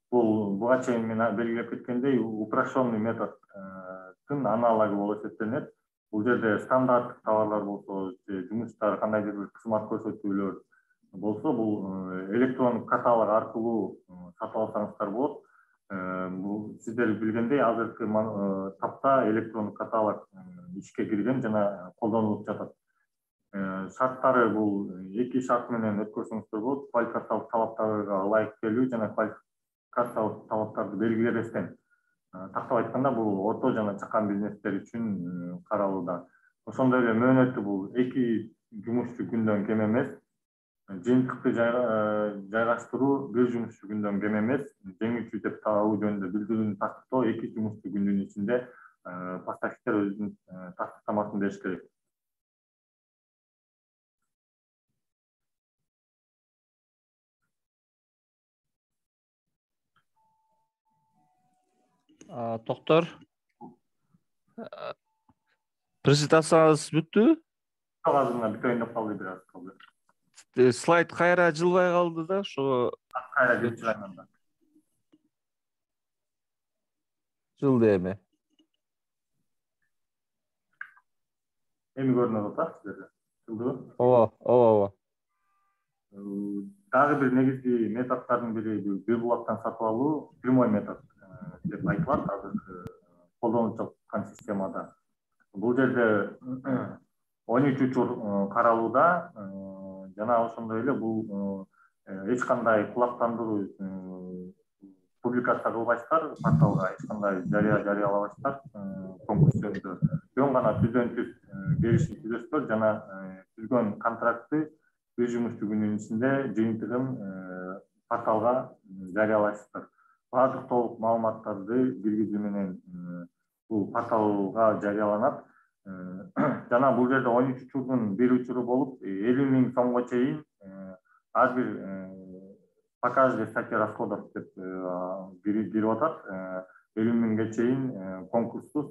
буга чейин мен белгилеп кеткендей, упрощенный методдун аналогу болуп эсептелет. Бул жерде стандарттык товарлар болсо, жумуштар, кандайдыр бир кызмат көрсөтүүлөр болсо, бул электрондук каталог аркылуу сатып алсаңыздар болот. Бул сиздер билгендей, азыркы тапта электрондук каталог ишке кирген жана колдонулуп жатат. Шарттары бул 2 шарт менен өткөрсөңүздөр болот. Квалификациялык талаптарга ылайык келүү жана квалификациялык талаптарды белгилебестен. Тактап айтканда, бул орто жана чакан бизнестер үчүн каралууда. Ошондой эле мөөнөтү бул 2 жумуштуу күндөн кем эмес. Жыйынтыкты жайгаштыруу 1 жумуштуу күндөн кем эмес. Жеңүүчү деп табуу жөнүндө билдирүүнү тастыктоо 2 жумуштуу күндүн ичинде поставщиктер өзүнүн тастыктамасын бериш керек. Токтор, презентацияңыз бүттүбү? Жок, азырына бүтөйүн деп калды, бир аз калды. Слайд кайра жылбай калды да, ошо кайра жылчылайман. Жылды эми. Эми көрүнүп атат сиздерге. Жылдыбы? Ооба. Дагы бир негизги методдордун бири бир булактан сатып алуу, прямой метод деп айтылат азыркы колдонулуп жаткан системада. Бул жерде 13 учур каралууда, жана ошондой эле бул эч кандай кулактандыруу публикация кылбайсыздар, порталга эч кандай жарыялабайсыздар конкурс жөнүндө. Жөн гана түздөн-түз келишим түзөсүздөр жана түзгөн контрактты 1 жумуштуу күндүн ичинде жыйынтыгын порталга жарыялайсыздар. Баардык толук маалыматтарды киргизүү менен бул порталга жарыяланат. Жана бул жерде 13 учурдун бир учуру болуп, 50 000 сомго чейин ар бир по каждой статье расходов деп кирип атат. 50 000ге чейин конкурссуз,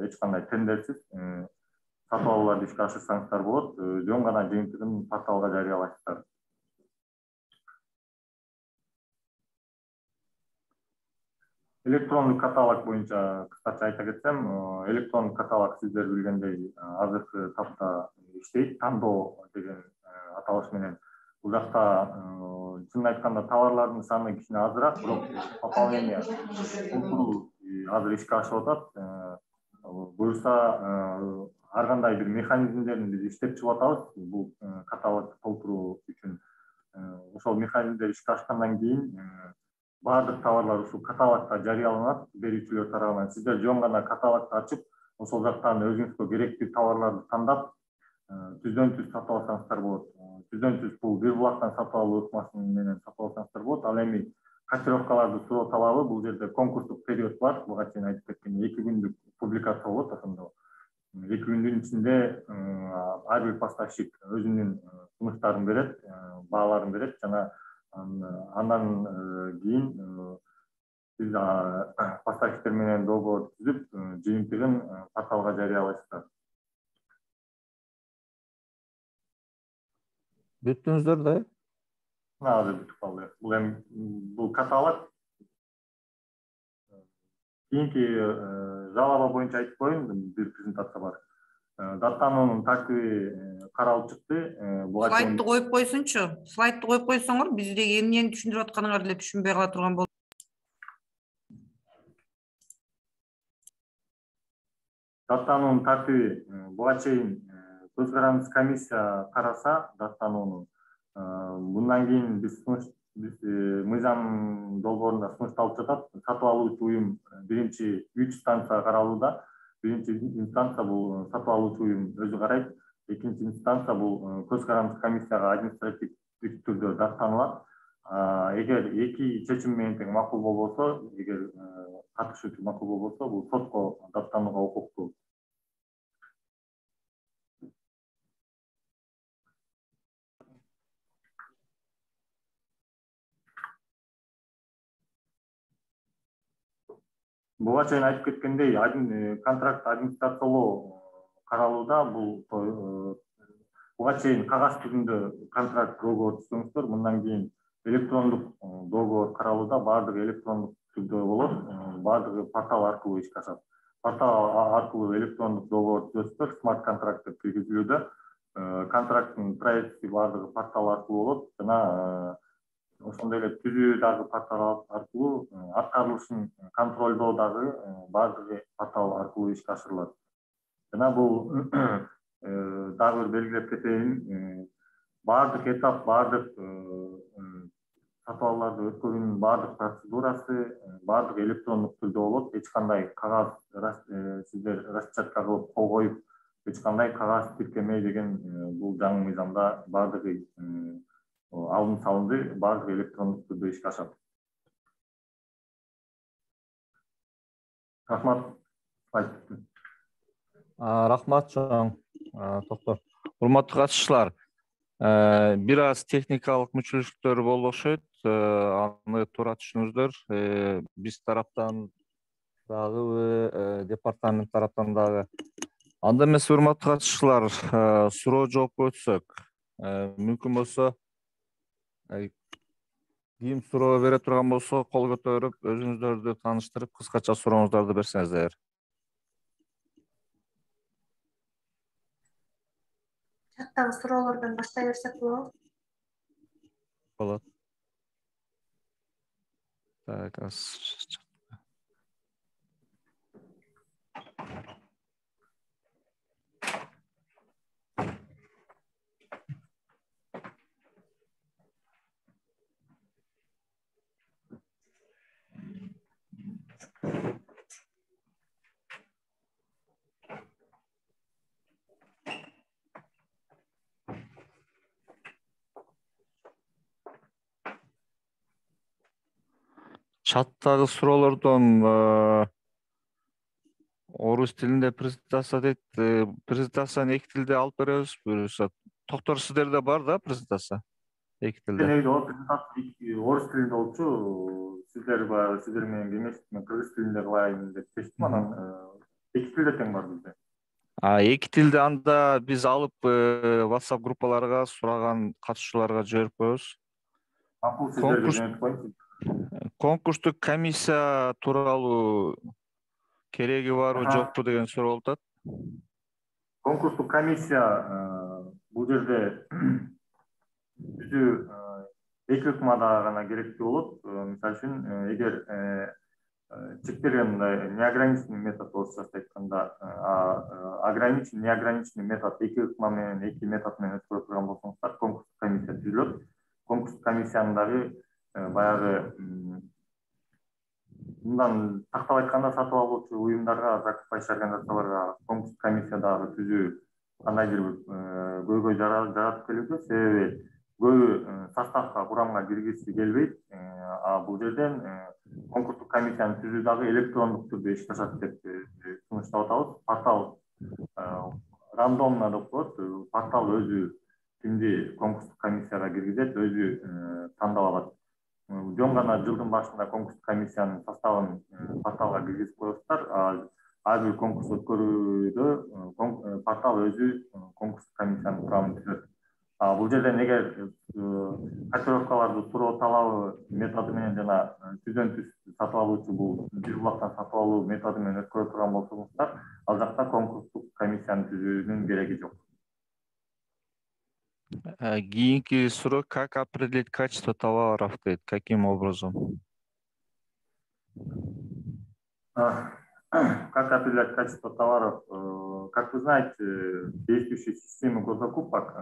эч кандай тендерсиз сатып алууларды ишке ашырсаңыздар болот. Жөн гана жыйынтыгын порталга жарыялайсыздар. Электрондук каталог боюнча кыскача айта кетсем, электрондук каталог сиздер билгендей азыркы тапта иштейт, тандоо деген аталыш менен. Бул жакта чынын айтканда товарлардын саны кичине азыраак, бирок пополнение азыр ишке ашып атат. Буюрса ар кандай бир механизмдерин биз иштеп чыгып атабыз бул каталогду толтуруу үчүн. Ошол механизмдер ишке ашкандан кийин баардык товарлар ушул каталогдо жарыяланат берүүчүлөр тарабынан. Сиздер жөн гана каталогду ачып, ошол жактан өзүңүзгө керектүү товарларды тандап, түздөн-түз сатып алсаңыздар болот. Түздөн-түз бул бир булактан сатып алуу ыкмасы менен сатып алсаңыздар болот. Ал эми котировкаларды суроо талабы, бул жерде конкурстук период бар. Буга чейин айтып кеткендей 2 күндүк публикация болот ошондо. 2 күндүн ичинде ар бир поставщик өзүнүн сунуштарын берет, бааларын берет жана андан кийин сиз поставщиктер менен договор түзүп, жыйынтыгын порталга жарыялайсыздар. Бүттүңүздөр да? Азыр бүтүп калды. Бул каталог кийинки жалаба боюнча айтып коеюн, бир презентация бар. Даттануунун тартиби каралып чыкты. Слайдты коюп койсунчу. Слайдты коюп койсоңор, биздеги эмнени түшүндүрүп атканыңарды эле түшүнбөй кала турган болот. Даттануунун тартиби буга чейин көз карандысыз комиссия караса даттанууну Мындан кийин биз мыйзам долбоорунда сунушталып жатат. Сатып алуучу уюм биринчи 3 станция каралууда. Биринчи инстанция бул сатып алуучу уюм өзү карайт. Экинчи инстанция бул көз карандык комиссияга административдик түрдө даттанылат. Эгер эки чечим менен тең макул болбосо, эгер катышуучу макул болбосо, бул сотко даттанууга укуктуу. Буга чейин айтып кеткендей, контракт администрациялоо каралууда. Буга чейин кагаз түрүндө контракт договор түзгөнсүздөр, мындан кийин электрондук договор каралууда. Баардыгы электрондук түрдө болот, баардыгы портал аркылуу ишке ашат. Портал аркылуу электрондук договор түзөсүздөр, смарт контракттер киргизилүүдө. Контракттын проекти баардыгы портал аркылуу болот жана ошондой эле түзүү дагы портал аркылуу, аткарылышын контролдоо дагы баардыгы портал аркылуу ишке ашырылат. Жана бул дагы бир белгилеп кетейин, баардык этап, баардык сатып алууларды өткөрүүнүн баардык процедурасы баардыгы электрондук түрдө болот. Эч кандай кагаз сиздер распечатка кылып кол коюп, эч кандай кагаз тиркемей деген бул жаңы мыйзамда баардыгы алынып салынды, баардыгы электрондук түрдө ишке ашат. Рахмат. Рахмат чоң доктор. Урматтуу катышуучулар, бир аз техникалык мүчөлүктөр болуп окшойт, аны туура түшүнүңүздөр. Биз тараптан дагы, департамент тараптан дагы. Анда эмес, урматтуу катышуучулар, суроо жоопко өтсөк, мүмкүн болсо ким суроо бере турган болсо кол көтөрүп, өзүңүздөрдү тааныштырып, кыскача сурооңуздарды берсеңиздер. Чаттагы суроолордон баштай берсек болобу? Болот. Так, чаттагы суроолордон орус тилинде презентация дейт. Презентацияны эки тилде алып беребизби? Доктор, сиздерде бар да презентация? Эки тилде. Орус тилинде болчу, сиздер менен кеңешип, мен кыргыз тилинде кылайын деп чечтим, анан эки тилде тең бар бизде. Эки тилде анда биз алып WhatsApp группаларга сураган катышуучуларга жиберип коебуз. Макул, сиздерге жөнөтүп коеюн. Конкурстук комиссия тууралуу кереги барбы, жокпу деген суроо болуп атат. Конкурстук комиссия бул жерде түзүү эки ыкмада гана керектүү болот. Мисалы үчүн, эгер чектелген неограниченный метод орусча айтканда, ограниченный, неограниченный метод эки ыкма менен, эки метод менен өткөрө турган болсоңуздар, конкурстук комиссия түзүлөт. Конкурстук комиссиянын дагы баягы мындан тактап айтканда сатып алуучу уюмдарга, закупающий организацияларга конкурстук комиссия дагы түзүү кандайдыр бир көйгөй жаратып келүүдө. Себеби көбү составка, курамга киргизгиси келбейт. Бул жерден конкурстук комиссияны түзүү дагы электрондук түрдө ишке ашат деп сунуштап атабыз. Портал рандомно деп коет. Портал өзү кимди конкурстук комиссияга киргизет, өзү тандап алат. Жөн гана жылдын башында конкурстук комиссиянын составын порталга киргизип коесуздар. Ар бир конкурс өткөрүүдө портал өзү конкурстук комиссиянын курамын түзөт. Бул жерден эгер котировкаларды суроо талабы методу менен жана түздөн түз сатып алуучу бул бир булактан сатып алуу методу менен өткөрө турган болсоңуздар, ал жакта конкурстук комиссияны түзүүнүн кереги жок. Кийинки суроо: как определить качество товаров? Каким образом? Как определять качество товаров? как вы знаете, действующая система госзакупок,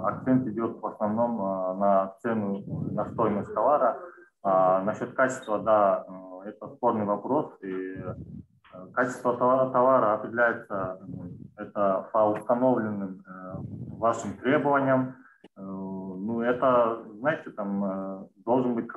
акцент идет в основном на цену, на стоимость товара. Насчет качества, да, это спорный вопрос. И качество товара определяется это по установленным вашим требованиям. Ну, это, знаете, там должны быть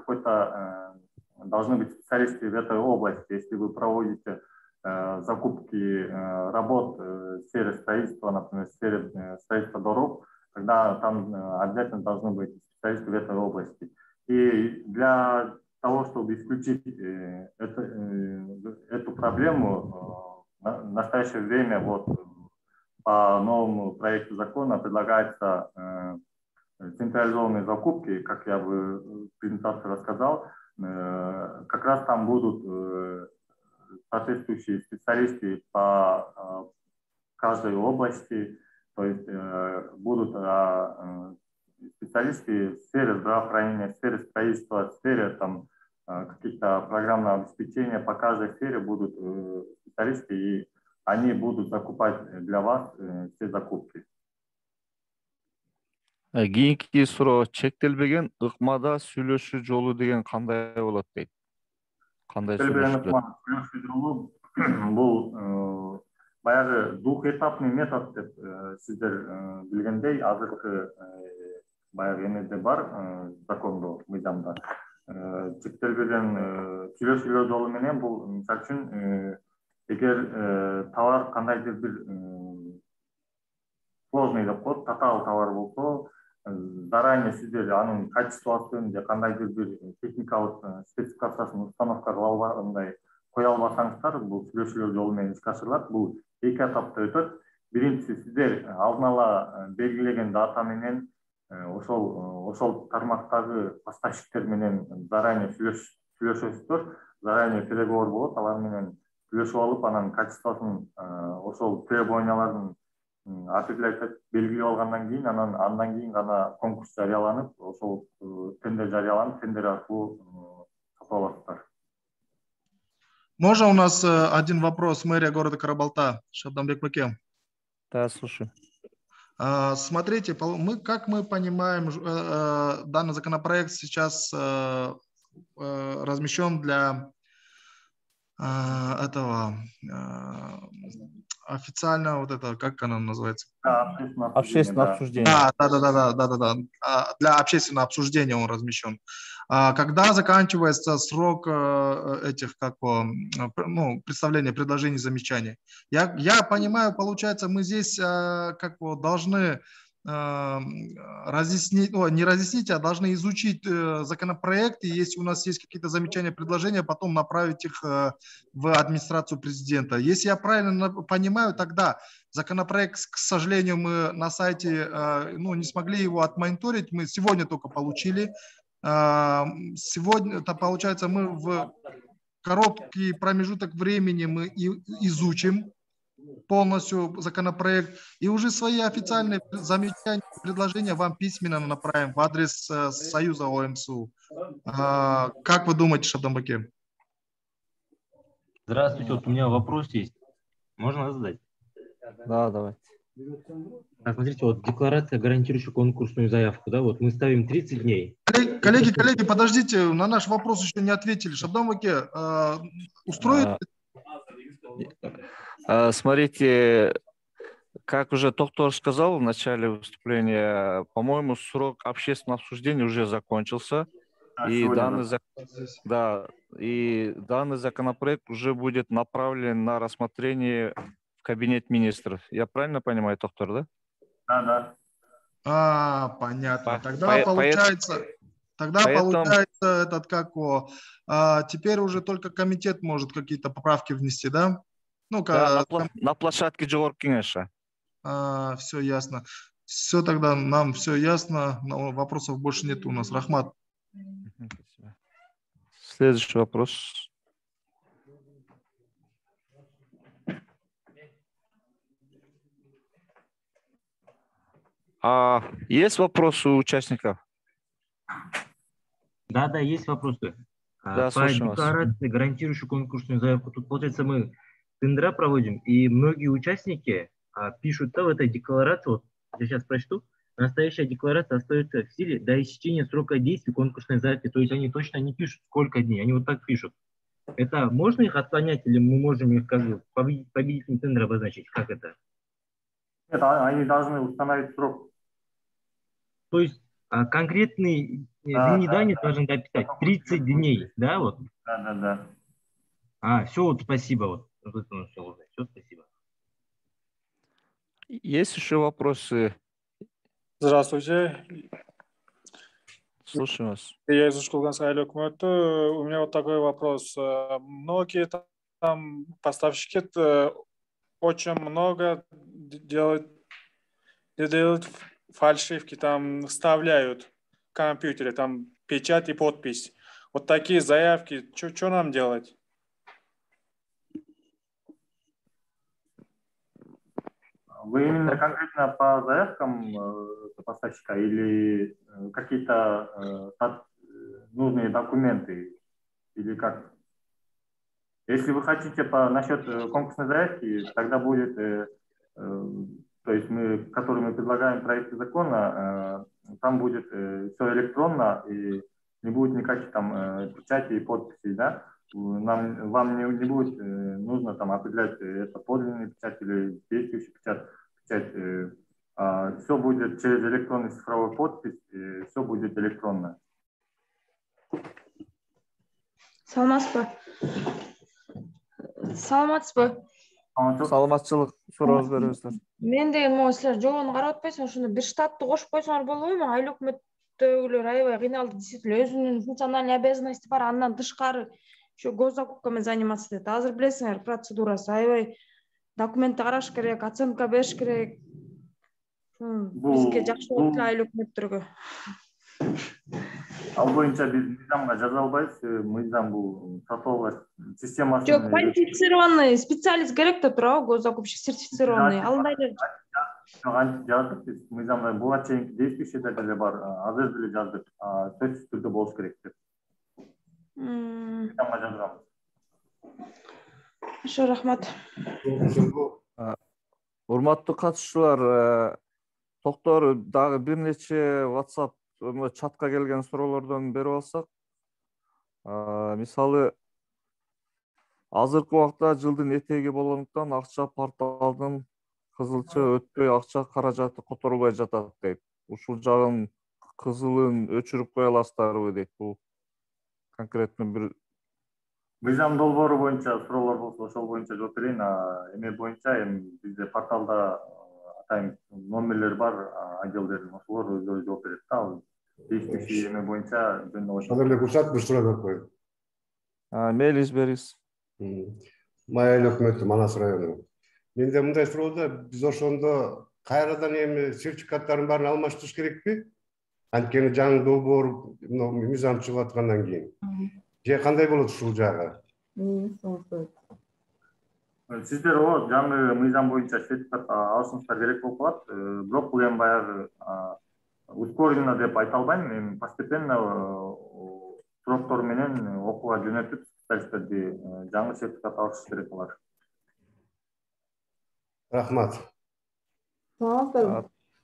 специалисты в этой области. Если вы проводите закупки работ в сфере строительства, например, в сфере строительства дорог, тогда там обязательно должны быть специалисты в этой области. И для того, чтобы исключить эту проблему, в настоящее время вот по новому проекту закона предлагается централизованные закупки, как я в презентации рассказал. Как раз там будут соответствующие специалисты по каждой области, то есть будут специалисты в сфере здравоохранения, в сфере строительства, в сфере там каких-то программного обеспечения, по каждой сфере будут специалисты, и они будут закупать для вас все закупки. Кийинки суроо чектелбеген ыкмада сүйлөшүү жолу деген кандай болот дейт? Кандай сүйлөшүү жолу бул баягы двухэтапный метод деп сиздер билгендей азыркы баягы эмеде бар закондо, мыйзамда. Чектелбеген сүйлөшүүлөр жолу менен бул мисалы үчүн эгер товар кандайдыр бир сложный деп коет, татаал товар болсо, заранее сиздер анын качествосын же кандайдыр бир техникалык спецификациясын установка кыла албагандай кое албасаңыздар, бул сүйлөшүүлөр жолу менен ишке ашырылат. Бул эки этапта өтөт. Биринчиси сиздер алдын ала белгилеген дата менен ошол тармактагы поставщиктер менен заранее сүйлөшөсүздөр, заранее переговор болот, алар менен сүйлөшүп алып, анан качествосын ошол требованияларын определять белгилеп алгандан кийин, андан кийин гана конкурс жарыяланып, ошол тендер жарыяланып, тендер аркылуу сатып аласыздар. Можно у нас один вопрос? Мэрия города Карабалта, Шабданбек Баке. Да, слушай. Смотрите, как мы понимаем, данный законопроект сейчас размещен для этого официально, вот это, как она называется? Общественное обсуждение. Да. Для общественного обсуждения он размещен. Когда заканчивается срок этих, представления предложений, замечаний? Я понимаю, получается, мы здесь должны разъяснить, не разъяснить, а должны изучить законопроект, и если у нас есть какие-то замечания, предложения, потом направить их в администрацию президента. Если я правильно понимаю, тогда законопроект, к сожалению, мы на сайте не смогли его отмониторить, мы сегодня только получили. Сегодня, это получается, мы в короткий промежуток времени мы изучим полностью законопроект и уже свои официальные замечания, предложения вам письменно направим в адрес Союза ОМСУ. Как вы думаете, Шабданбаке? Здравствуйте, вот у меня вопрос есть. Можно задать? Да, давайте. Так, смотрите, вот декларация, гарантирующая конкурсную заявку, да, вот мы ставим 30 дней. Коллеги, подождите, на наш вопрос еще не ответили. Шабданбаке, устроит? Смотрите, как уже Токтор сказал в начале выступления, по-моему, срок общественного обсуждения уже закончился, и данный законопроект уже будет направлен на рассмотрение в кабинет министров. Я правильно понимаю, Токтор, да? Да. Понятно. Тогда получается, теперь уже только комитет может какие-то поправки внести, да? На площадке Жогорку Кеңеша. Все ясно. Все, тогда нам все ясно. Вопросов больше нет у нас. Рахмат. Следующий вопрос. Есть вопросы у участников? Да, есть вопросы. Да, по декларации, гарантирующей конкурсную заявку, тут, получается, мы тендера проводим, и многие участники, пишут, да, в этой декларации, вот я сейчас прочту, настоящая декларация остается в силе до истечения срока действия конкурсной заявки. То есть они точно не пишут, сколько дней, они вот так пишут. Это можно их отклонять или мы можем их как бы победителем тендера обозначить? Как это? Нет, они должны установить срок. То есть конкретный дни давности должен дописать 30 дней, да, вот? Да. Все, вот спасибо, вот. Все, спасибо. Есть еще вопросы? Здравствуйте. Слушаю вас. Я из Ушкулганской Алекмета. У меня вот такой вопрос. Многие там поставщики очень много делают фальшивки, там вставляют в компьютере, там печать и подпись. Вот такие заявки, что нам делать? Вы именно конкретно по заявкам поставщика или какие-то нужные документы или как? Если вы хотите насчет конкурсной заявки, тогда будет, то есть который мы предлагаем в проекте закона, там будет все электронно и не будет никаких там печати и подписей, да? Вам не будет нужно там определять, это подлинный печать или действующий печать. Все будет через электронный цифровой подпись, и все будет электронно. Саламатсызбы? Саламатчылык сурооңузду беребиздер. Мен деген могу силер жобону карап атпайсыңар, ошондо бир штатты кошуп койсоңор болобу? Айыл өкмөттөгүлөр аябай кыйналды, действительно өзүнүн функциональный обязанности бар, андан тышкары еще госзакупками заниматься дейт. Азыр билесиңер, процедурасы аябай документти караш керек, оценка бериш керек. Бизге жакшы болот эле айыл өкмөттөргө. Ал боюнча биз мыйзамга жаза албайбыз. Мыйзам бул сатып алган системасын. Жок, квалифицированный специалист керек да туурабы, госзакупщик сертифицированный. Алындай эле. Жаздык биз мыйзамда буга чейинки действующий деле бар. Азыр деле жаздык. Сөзсүз түрдө болуш керек деп. Мыйзамга жазганбыз. Ошо, рахмат. Урматтуу катышуучулар, Токтор дагы бир нече WhatsApp чатка келген суроолордон берип алсак. Мисалы, азыркы убакта жылдын этеги болгондуктан акча порталдын кызылча өтпөй акча каражаты которулбай жатат дейт. Ушул жагын кызылын өчүрүп кое аласыздарбы дейт. Бул конкретно бир Мыйзам долбоору боюнча суроолор болсо ошол боюнча жооп берейин. Эме боюнча бизде порталда атайын номерлер бар, отделдердин, ошолор өздөрү жооп берет да. Ал действующий эме боюнча Азыр эле курсат бир суроо берип коеюн. Мейлиңиз бериңиз. Майыл өкмөтү Манас району. Менде мындай суроо да, биз ошондо кайрадан эми сертификаттардын баарын алмаштырыш керекпи? Анткени жаңы долбоор мыйзам чыгып аткандан кийин. Же кандай болот ушул жагы? Сиздер жаңы мыйзам боюнча сертификат алышыңыздар керек болуп калат. Бирок бул эми баягы ускоренно деп айта албайм. Эми постепенно суроктор менен окууга жөнөтүп, специалисттерди жаңы сертификат алыш керек болот. Рахмат.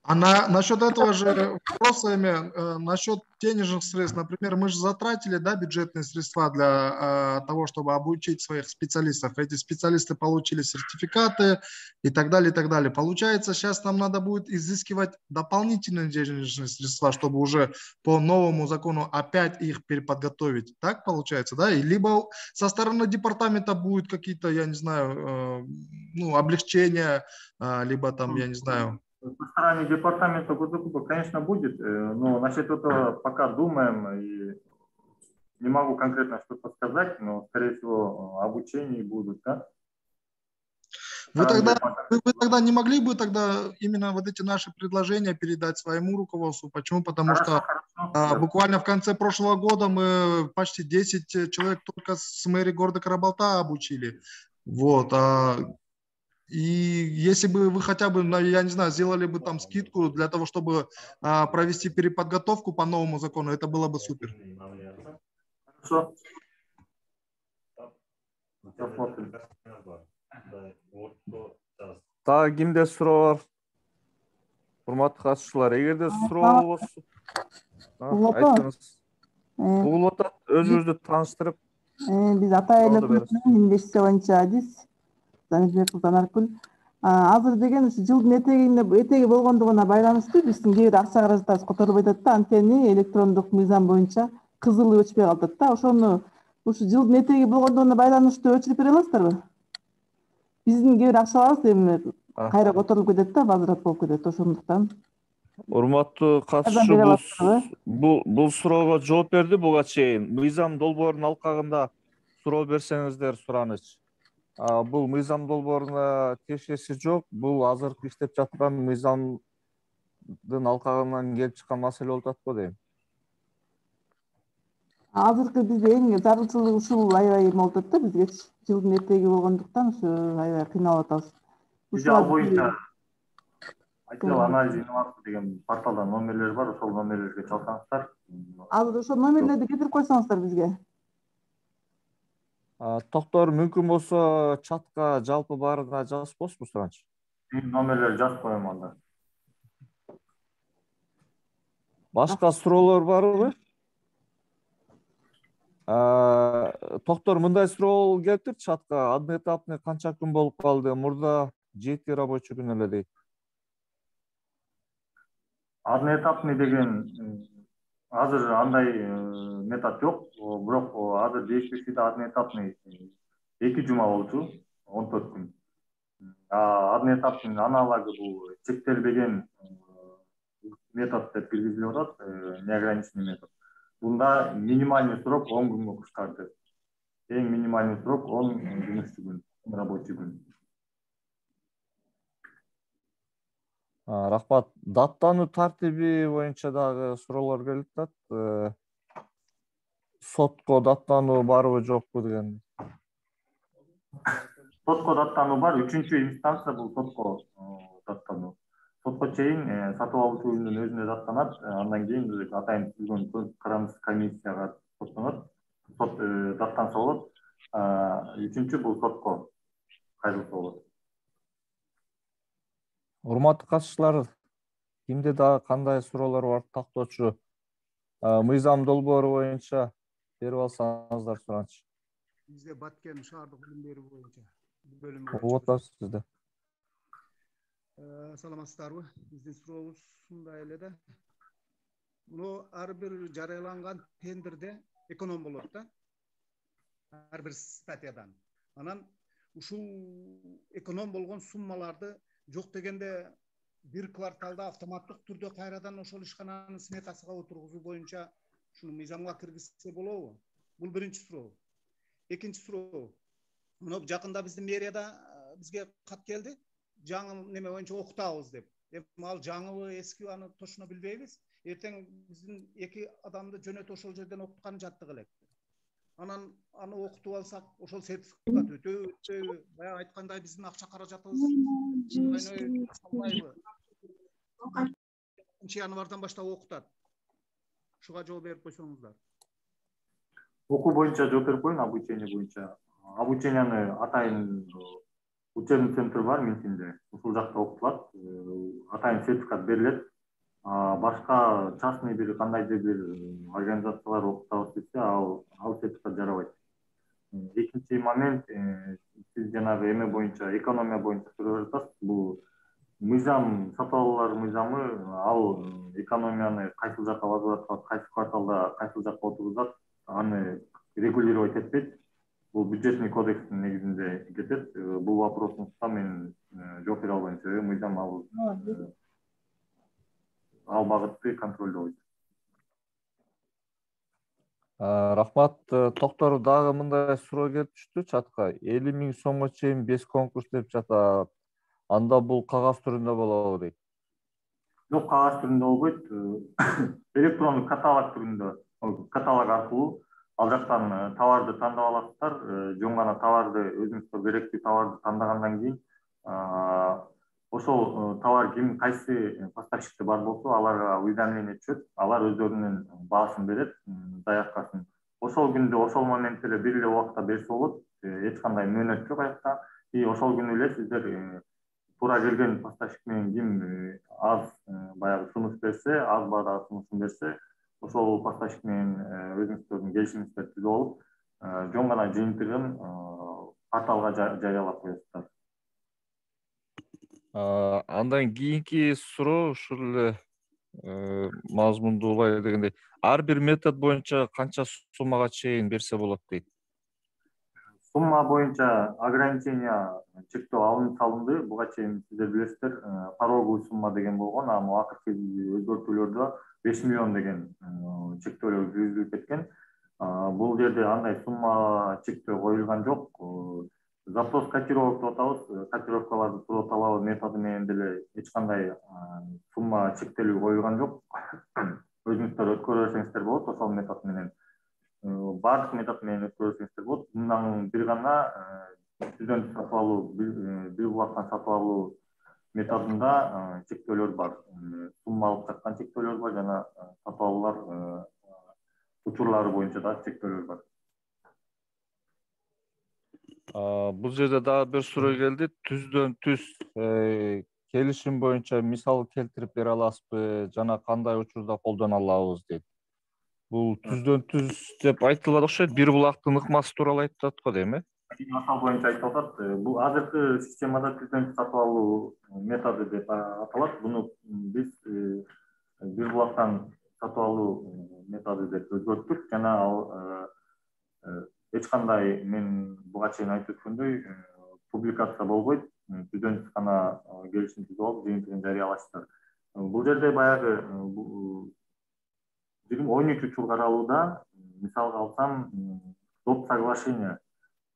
А насчет этого же вопроса, насчет денежных средств, например, мы же затратили, да, бюджетные средства для того, чтобы обучить своих специалистов. Эти специалисты получили сертификаты и так далее, и так далее. Получается, сейчас нам надо будет изыскивать дополнительные денежные средства, чтобы уже по новому закону опять их переподготовить. Так получается, да? И либо со стороны департамента будут какие-то, я не знаю, облегчения, либо там, я не знаю... Со стороны департамента госзакупок, конечно, будет, но насчет этого пока думаем и не могу конкретно что-то сказать, но, скорее всего, обучения будут, да? Вы тогда не могли бы тогда именно вот эти наши предложения передать своему руководству? Почему? Потому что буквально в конце прошлого года мы почти 10 человек только с мэрии города Карабалта обучили. Вот. И если бы вы хотя бы, я не знаю, сделали бы там скидку для того, чтобы провести переподготовку по новому закону, это было бы супер. Хорошо. Дагы кимде суроо бар? Урматтуу катышуучулар, эгерде суроо болсо айтыңыз. Угулуп атат, өзүңүздү тааныштырып. Биз Ата эл Жолду бериңиз. өкмөтүнүн инвестиция боюнча адис Замирбеков Жанаркүл. Азыр деген ушу жылдын этеги болгондугуна байланыштуу биздин кээ бир акча каражаттарыбыз которулбай атат да, анткени электрондук мыйзам боюнча кызылы өчпөй калып да. Ошону ушу жылдын этеги болгондугуна байланыштуу өчүрүп бере аласыздарбы? Биздин кээ бир акчаларыбыз эми кайра которулуп кетет да, возврат болуп кетет ошондуктан. Урматтуу катышуучу, бул суроого жооп берди буга чейин. Мыйзам долбоорунун алкагында суроо берсеңиздер сураныч. Бул мыйзам долбооруна тиешеси жок. Бул азыркы иштеп жаткан мыйзамдын алкагынан келип чыккан маселе болуп атпы дейм. Азыркы бизде эң зарылчылык ушул аябай эме болуп атат да, бизге жылдын этеги болгондуктан ушу аябай кыйналып атабыз. Биз ал боюнча айтел анализ инновация деген порталда номерлер бар, ошол номерлерге чалсаңыздар. Азыр ошол номерлерди кетирип койсоңуздар бизге. Токтор, мүмкүн болсо чатка жалпы баарына жазып коесузбу суранчы? Номерлерди жазып коем анда. Башка суроолор барбы? Токтор, мындай суроо келиптир чатка. Одноэтапный канча күн болуп калды? Мурда 7 рабочий күн эле дейт. Одноэтапный деген азыр андай метод жок, бирок азыр действующийде одноэтапный 2 жума болчу, 14 күн. Одноэтапный аналогы бул чектелбеген метод деп киргизилип атат, неограниченный метод. Бунда минимальный срок 10 күнгө кыскарды. Эң минимальный срок 10 жумушчу күн, рабочий күн. Рахмат. Даттануу тартиби боюнча дагы суроолор келип атат. Сотко даттануу барбы жокпу деген. Сотко даттануу бар, 3-чү инстанция бул сотко даттануу. Сотко чейин сатып алуучу үйүнүн өзүнө даттанат, андан кийин атайын түзүлгөн көз карандысыз комиссияга соттонот. Сот даттанса болот. 3-чү бул сотко кайрылса болот. Урматтуу катышуучулар, кимде дагы кандай суроолор бар тактоочу? Мыйзам долбоору боюнча берип алсаңыздар суранчы. Бизде Баткен шаардык билим берүү боюнча бөлүм Угуп атабыз сизде. Саламатсыздарбы? Биздин сурообуз ушундай эле да. Муну ар бир жарыяланган тендерде эконом болот да. Ар бир статьядан. Анан ушул эконом болгон суммаларды жок дегенде бир кварталда автоматтык түрдө кайрадан ошол ишкананын сметасына отургузуу боюнча ушуну мыйзамга киргизсе болобу? Бул биринчи суроо. Экинчи суроо. Мына жакында биздин мэрияда бизге кат келди. Жаңы неме боюнча окутабыз деп. Эми ал жаңыбы, эскиби аны точно билбейбиз. Эртең биздин 2 адамды жөнөтүп ошол жерден окутканы жаттык элек. Анан аны окутуп алсак, ошол сертификат өтөбү, баягы айткандай биздин акча каражатыбыз салбайбы? 1-январдан баштап окутат. Ушуга жооп берип койсоңуздар. Окуу боюнча жооп берип коеюн, обучение боюнча. Обученияны атайын учебный центр бар Минсинде. Ушул жакта окутулат. Атайын сертификат берилет. Башка частный бир кандайдыр бир организациялар окутабыз десе, ал сертификат жарабайт. Экинчи момент, сиз жанагы эме боюнча, экономия боюнча сурап жатасыз. Бул мыйзам, сатып алуулар мыйзамы, ал экономияны кайсыл жакка возврат, кайсы кварталда кайсыл жакка отургузат, аны регулировать этпейт. Бул бюджетный кодекстин негизинде кетет. Бул вопросунузга мен жооп бере албайм, себеби мыйзам ал багытты контролдойт. Рахмат. Токтор, дагы мындай суроо келип түштү чатка. 50 000 сомго чейин 5 конкурс деп жатат. Анда бул кагаз түрүндө болобу дейт. Жок, кагаз түрүндө болбойт. Электрондук каталог түрүндө, каталог аркылуу ал жактан товарды тандап аласыздар. Жөн гана товарды, өзүңүзгө керектүү товарды тандагандан кийин ошол товар ким кайсы поставщикте бар болсо, аларга уведомление түшөт. Алар өздөрүнүн баасын берет, заявкасын. Ошол күндө, ошол моментте эле бир эле убакта берсе болот. Эч кандай мөөнөт жок аякта. И ошол күнү эле сиздер туура келген поставщик менен ким аз баягы сунуш берсе, аз баадагы сунушун берсе, ошол поставщик менен өзүңүздөрдүн келишимиңиздерди түзүп алып, жөн гана жыйынтыгын порталга жарыялап коесуздар. Андан кийинки суроо ушул эле мазмундуулай дегенде, ар бир метод боюнча канча суммага чейин берсе болот дейт. Сумма боюнча ограничение чектөө алынып салынды. Буга чейин сиздер билесиздер, пороговый сумма деген болгон, а акыркы өзгөртүүлөрдө 5 миллион деген чектөөлөр киргизилип кеткен. Бул жерде андай сумма чектөө коюлган жок. Запрос котировок деп атабыз, котировкаларды туруп талоо методу менен деле эч кандай сумма чектелүү коюлган жок. Өзүңүздөр өткөрө берсеңиздер болот, ошол метод менен. Бардык метод менен өткөрсөңүздөр болот. Мындан бир гана түздөн сатып алуу, бир булактан сатып алуу методунда чектөөлөр бар. Сумма алып жаткан чектөөлөр бар жана сатып алуулар учурлары боюнча да чектөөлөр бар. Бул жерде дагы бир суроо келди. Түздөн түз келишим боюнча мисал келтирип бере аласызбы жана кандай учурда колдоно алабыз дейт. Бул түздөн түз деп айтылат окшойт. Бир булактын ыкмасы тууралуу айтып атат го дейм, Масал боюнча айтып атат. Бул азыркы системада түздөн түз сатып алуу методу деп аталат. Буну биз бир булактан сатып алуу методу деп өзгөрттүк. Жана ал эч кандай мен буга чейин айтып өткөндөй публикация болбойт. Түздөн түз гана келишим түзүп алып, жыйынтыгын жарыялайсыздар. Бул жерде баягы 13 учур каралууда, мисалга алсам, доп соглашения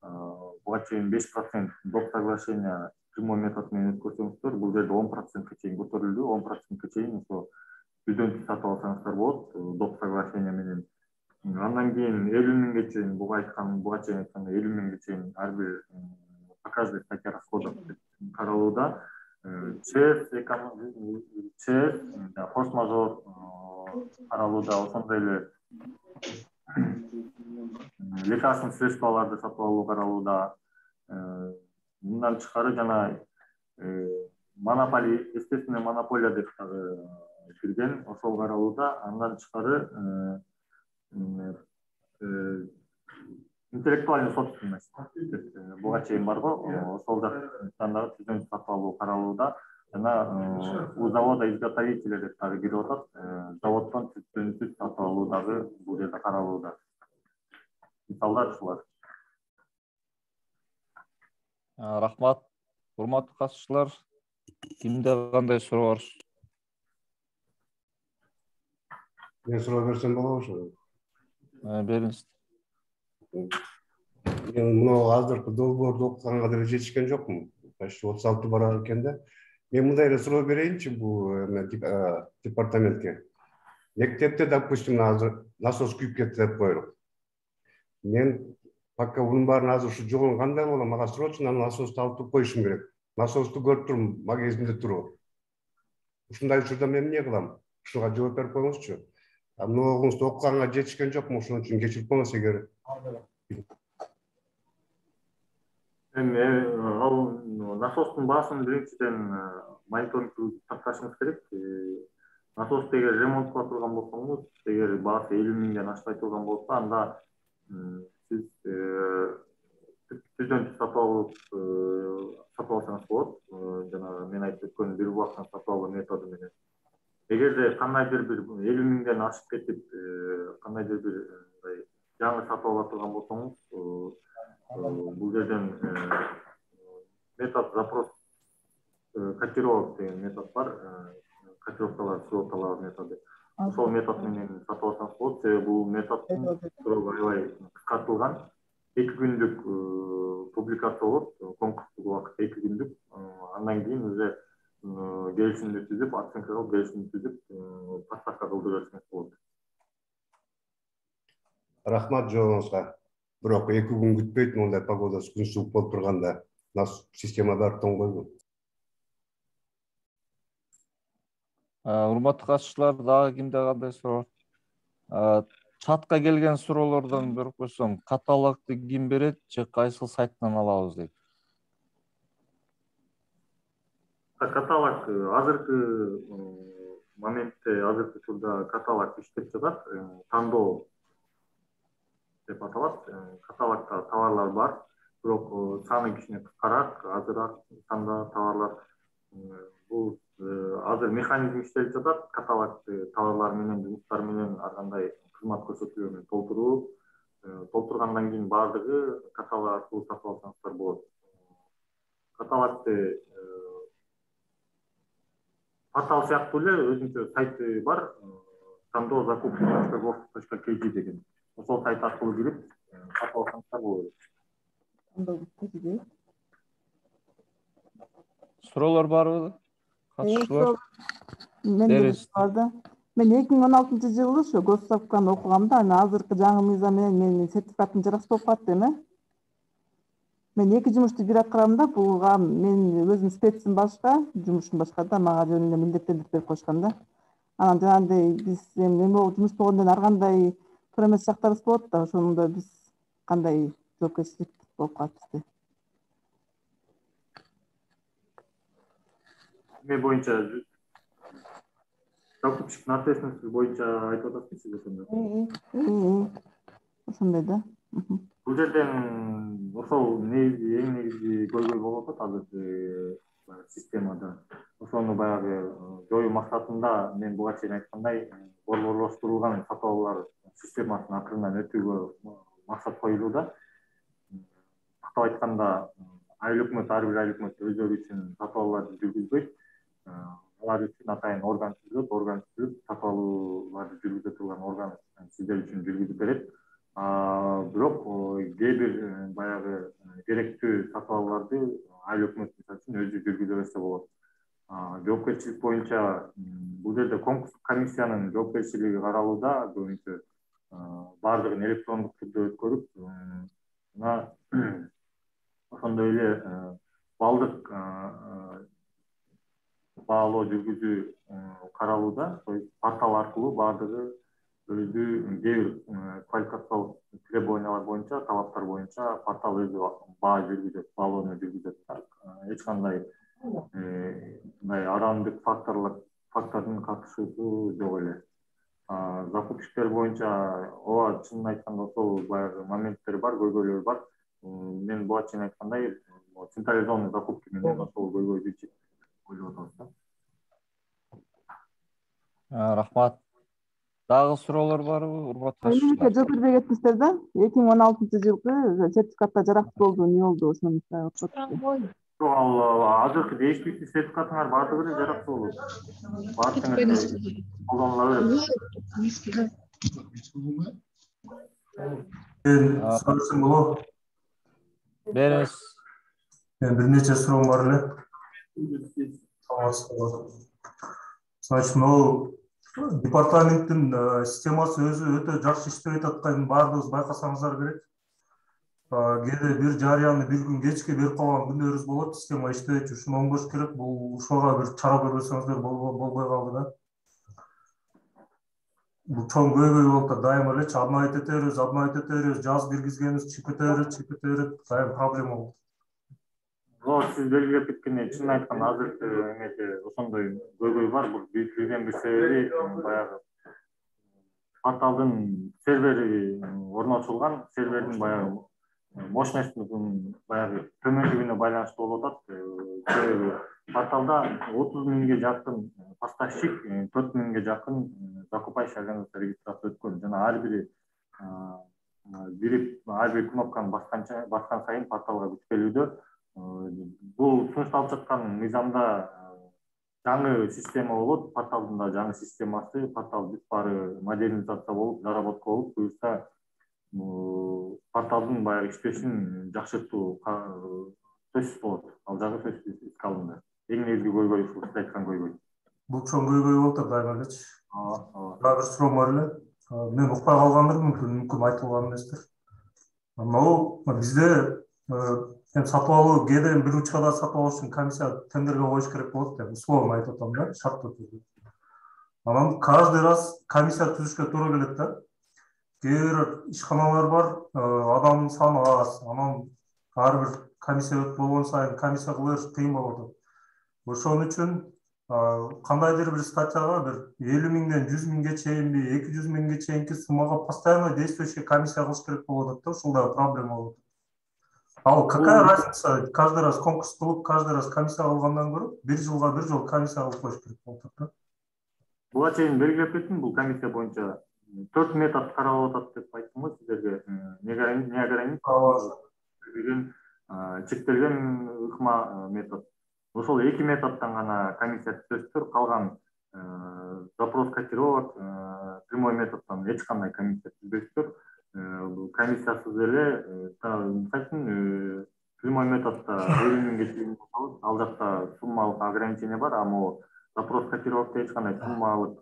буга чейин 5% доп соглашения прямой метод менен өткөрсөңүздөр, бул жерде 10%ка чейин көтөрүлдү, 10%ка чейин ошо түздөн түз сатып алсаңыздар болот, доп соглашения менен. Андан кийин 50 миңге чейин буга чейин айтканда 50 миңге чейин ар бир показывать статья расходов каралууда. ЧС, форс-мажор каралууда, ошондой эле лекарственный средстволарды сатып алуу каралууда. Мындан тышкары жана монополия, естественная монополия деп кирген, ошол каралууда. Андан тышкары интеллектуальный собственность буга чейин бар го, ошол жактан дагы түздөн түз сатып алуу каралууда. Жана у завода изготовителя деп дагы кирип атат. Заводдон түздөн түз сатып алуу дагы бул жерде каралууда. Мисалдар ушулар. Рахмат. Урматтуу катышуучулар, кимде кандай суроо бар? Мен суроо берсем болобу? Бериңиз. Мына азыркы долбоорду окуганга деле жетишкен жокмун. Почти 36 барар экен да. Мен мындай эле суроо берейинчи бул департаментке. Мектепте, допустим, азыр насос күйүп кетти деп коелук. Мен пока унун баарын азыр ушу жолун кандай болом, мага срочно насосту алып туруп коюшум керек. Насосту көрүп турум, магазинде туруп. Ушундай учурда мен эмне кылам? Ушуга жооп берип коюңузчу. Многуңузду окуганга жетишкен жокмун, ошон үчүн кечирип коңуз эгер. Ал насостун баасын биринчиден мониторингге тартышыңыз керек. Насосту эгер ремонт кыла турган болсоңуз, эгер баасы 50 миңден ашпай турган болсо, анда сиз түздөн түз сатып алсаңыз болот. Жана мен айтып өткөн бир булактан сатып алуу методу менен. Эгерде кандайдыр бир 50 миңден ашып кетип, кандайдыр бир жаңы сатып ала турган болсоңуз, бул жерден метод запрос котировок деген метод бар. Котировкалар суу талабы методу. Ошол метод менен сатып алсаңыз болот. Себеби бул методдун срогу аябай кыскартылган. 2 күндүк публикация болот. Конкурстук убакыт 2 күндүк. Андан кийин уже келишимди түзүп, оценка кылып, келишимди түзүп, поставка кылдырып берсеңиз болот. Рахмат жооңузга. Бирок 2 күн күтпөйт, мондай погода күн суук болуп турганда. Система баары тоң койгон. Урматтуу катышуучулар, дагы кимде кандай суроо бар? Чатка келген суроолордон берип койсом, каталогду ким берет же кайсыл сайттан алабыз дейт. Каталог азыркы моментте азыркы учурда каталог иштеп жатат. Тандоо деп аталат. Каталогда товарлар бар, бирок саны кичине кыскараак, азыраак санда товарлар. Бул азыр механизм иштелип жатат. Каталогды товарлар менен, жумуштар менен, ар кандай кызмат көрсөтүүлөр менен толтуруу. Толтургандан кийин баардыгы каталог аркылуу сатып алсаңыздар болот. Каталогды портал сыяктуу эле өзүнчө сайты бар. Тандоо закупки.gov.kg деген. Ошол сайт аркылуу кирип сатып алсаңыздар болот. Суроолор барбы? Катышчылар? Мен 2016-жылы ошо госзакупканы окугамда, аны азыркы жаңы мыйзам менен менин сертификатым жарас болуп калды эме. Мен 2 жумушту бир аткарамда, буга мен өзүм специм башка, жумушум башка да, мага жөн эле милдеттендирип берип койшкан да. Анан жанагындай биз эме жумуш болгондон ар кандай туура эмес жактарыбыз болот да, ошондо биз кандай жоопкерчилик болуп калат бизде? Эме боюнча закупщиктин ответственности боюнча айтып атасыз сиз ошондо. Ошондой да. Бул жерден ошол негизи эң негизи көйгөй болуп атат азыр системада. Ошону баягы жоюу максатында мен буга чейин айткандай борборлоштурулган сатып алуулар системасын акырынан өтүүгө максат коюлууда. Каттап айтканда ар бир айыл өкмөт өздөрү үчүн сатып алууларды жүргүзбөйт. Алар үчүн атайын орган түзүлүп, сатып алууларды жүргүзө турган орган сиздер үчүн жүргүзүп берет. Бирок кээ бир баягы керектүү сатып алууларды айыл өкмөт үчүн өзү жүргүзө берсе болот. Жоопкерчилик боюнча бул жерде конкурстук комиссиянын жоопкерчилиги каралууда, көбүнчө баардыгын электрондук түрдө өткөрүп, ошондой эле балдык баалоо жүргүзүү каралууда. Портал аркылуу баардыгы өзү кээ бир квалификациялык требованиялар боюнча, талаптар боюнча портал өзү баа жүргүзөт, баалоону жүргүзөт. Эч кандай мындай арамдык фактордун катышуусу жок эле. Закупщиктер боюнча ооба чынын айтканда ошол баягы моменттер бар, көйгөйлөр бар. Мен буга чейин айткандай централизованный закупки менен ошол көйгөйдү чечип ойлоп атабыз да. Рахмат. Дагы суроолор барбы, урматтуу катышчылар? Жооп бербей кетиңиздер да. 2016-жылкы сертификатта жарактуу болду, эмне болду ошону айтып. Азыркы действующий сертификатыңар баардыгы эле жарактуу болот. Баардыгы колдонула берет. Сөзүм болобу? Бериңиз. Бир нече суроом бар эле. Значит, департаменттин системасы өзү өтө жакшы иштеп жатканын баардыгыбыз байкасаңыздар керек. Кээде бир жарыяны бир күн кечке берип калган күнүбүз болот, система иштебейт, ушуну оңдош керек. Бул ушуга бир чара көрбөсөңүздөр болбой калды да. Бул чоң көйгөй болуп да дайыма элечи обновить эте беребиз, жаз киргизгенбиз, чип эте берет, дайым проблема болот. Сиз белгилеп кеткендей, чынын айтканда азыркы эмеде ошондой көйгөй бар. Бул бирден бир себеби баягы порталдын сервери орнотулган, сервердин баягы мощностунун баягы төмөндүгүнө байланыштуу болуп атат. Себеби порталда 30 миңге жакын поставщик, 4 миңге жакын закупающий организация регистрация өткөн. Жана ар бир кнопканы баскан сайын порталга күч келүүдө. Бул сунушталып жаткан мыйзамда жаңы система болот, порталдын да жаңы системасы, портал бүт баары модернизация болуп, доработка болуп, буюрса порталдын баягы иштешин жакшыртуу сөзсүз болот. Ал жагы сөзсүз эске алынды. Эң негизги көйгөй ушул сиз айткан көйгөй. Бул чоң көйгөй болуп да дайыма элечи. Дагы бир суроом бар эле. Мен укпай калгандыр, мүмкүн айтылган эместир. Бизде сатып алуу, кээде бир учурда сатып алуу үчүн комиссия тендерге коюш керек болот деп условно айтып атам да, шарттуу түрдө. Анан каждый раз комиссия түзүшкө туура келет да. Кээ бир ишканалар бар, адамдын саны аз. Анан ар бир комиссия болгон сайын комиссия кылыш кыйын болуп атат. Ошон үчүн кандайдыр бир статьяга бир 50 миңден 100 миңге чейинби, 200 миңге чейинки суммага постоянно действующий комиссия кылыш керек болуп атат да, ушул дагы проблема болуп атат. Ал какая разница, каждый раз конкурс кылып, каждый раз комиссия кылгандан көрө, бир жылга бир жол комиссия кылып коюш керек болуп атат да. Буга чейин белгилеп кеттим, бул комиссия боюнча 4 метод каралып атат деп айттым го сиздерге. Чектелген ыкма метод. Ошол 2 методдон гана комиссия түзөсүздөр, калган запрос котировок, прямой методдон эч кандай комиссия түзбөйсүздөр. Комиссиясыз эле, мисалы прямой методдо 50 миңге чейин болсо, ал жакта суммалык ограничение бар, а могу запрос котировокто эч кандай суммалык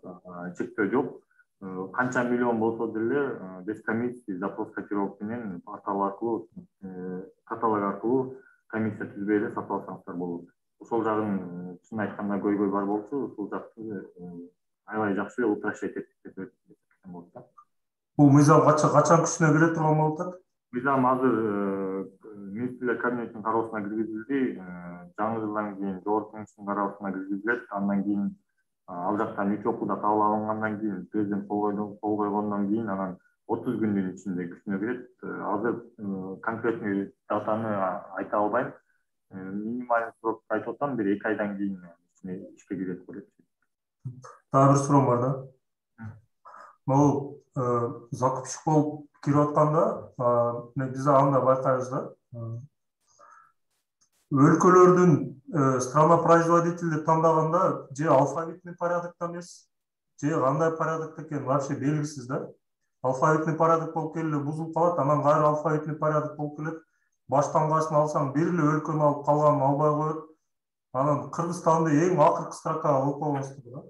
чектөө жок. Канча миллион болсо деле без комиссии запрос котировок менен портал аркылуу, каталог аркылуу комиссия түзбөй эле сатып алсаңыздар болот. Ошол жагын чын айтканда көйгөй бар болчу, ушул жакты аябай жакшы эле упрощать этип болот да. Бул мыйзам качан күчүнө кире турган болуп атат? Мыйзам азыр министрлер кабинетинин кароосуна киргизилди, жаңы жылдан кийин жогорку кеңештин кароосуна киргизилет, андан кийин ал жактан 3 окууда кабыл алынгандан кийин президент кол койгондон кийин анан 30 күндүн ичинде күчүнө кирет. Азыр конкретный датаны айта албайм. Минималдык срок айтып атам, бир 2 айдан кийин ишке кирет деп ойлойм. Дагы бир суроом бар да. Могу закупщик болуп кирип атканда, биз анда байкайбыз да. Өлкөлөрдүн страна производителди тандаганда же алфавитный порядокто эмес, же кандай порядокто экени вообще белгисиз да. Алфавитный порядок болуп келе бузулуп калат, анан кайра алфавитный порядок болуп келет. Баштангачын алсаң бир эле өлкөнү алып калганын албай коет. Анан Кыргызстанды эң акыркы строкага коюп койгонсуздар да.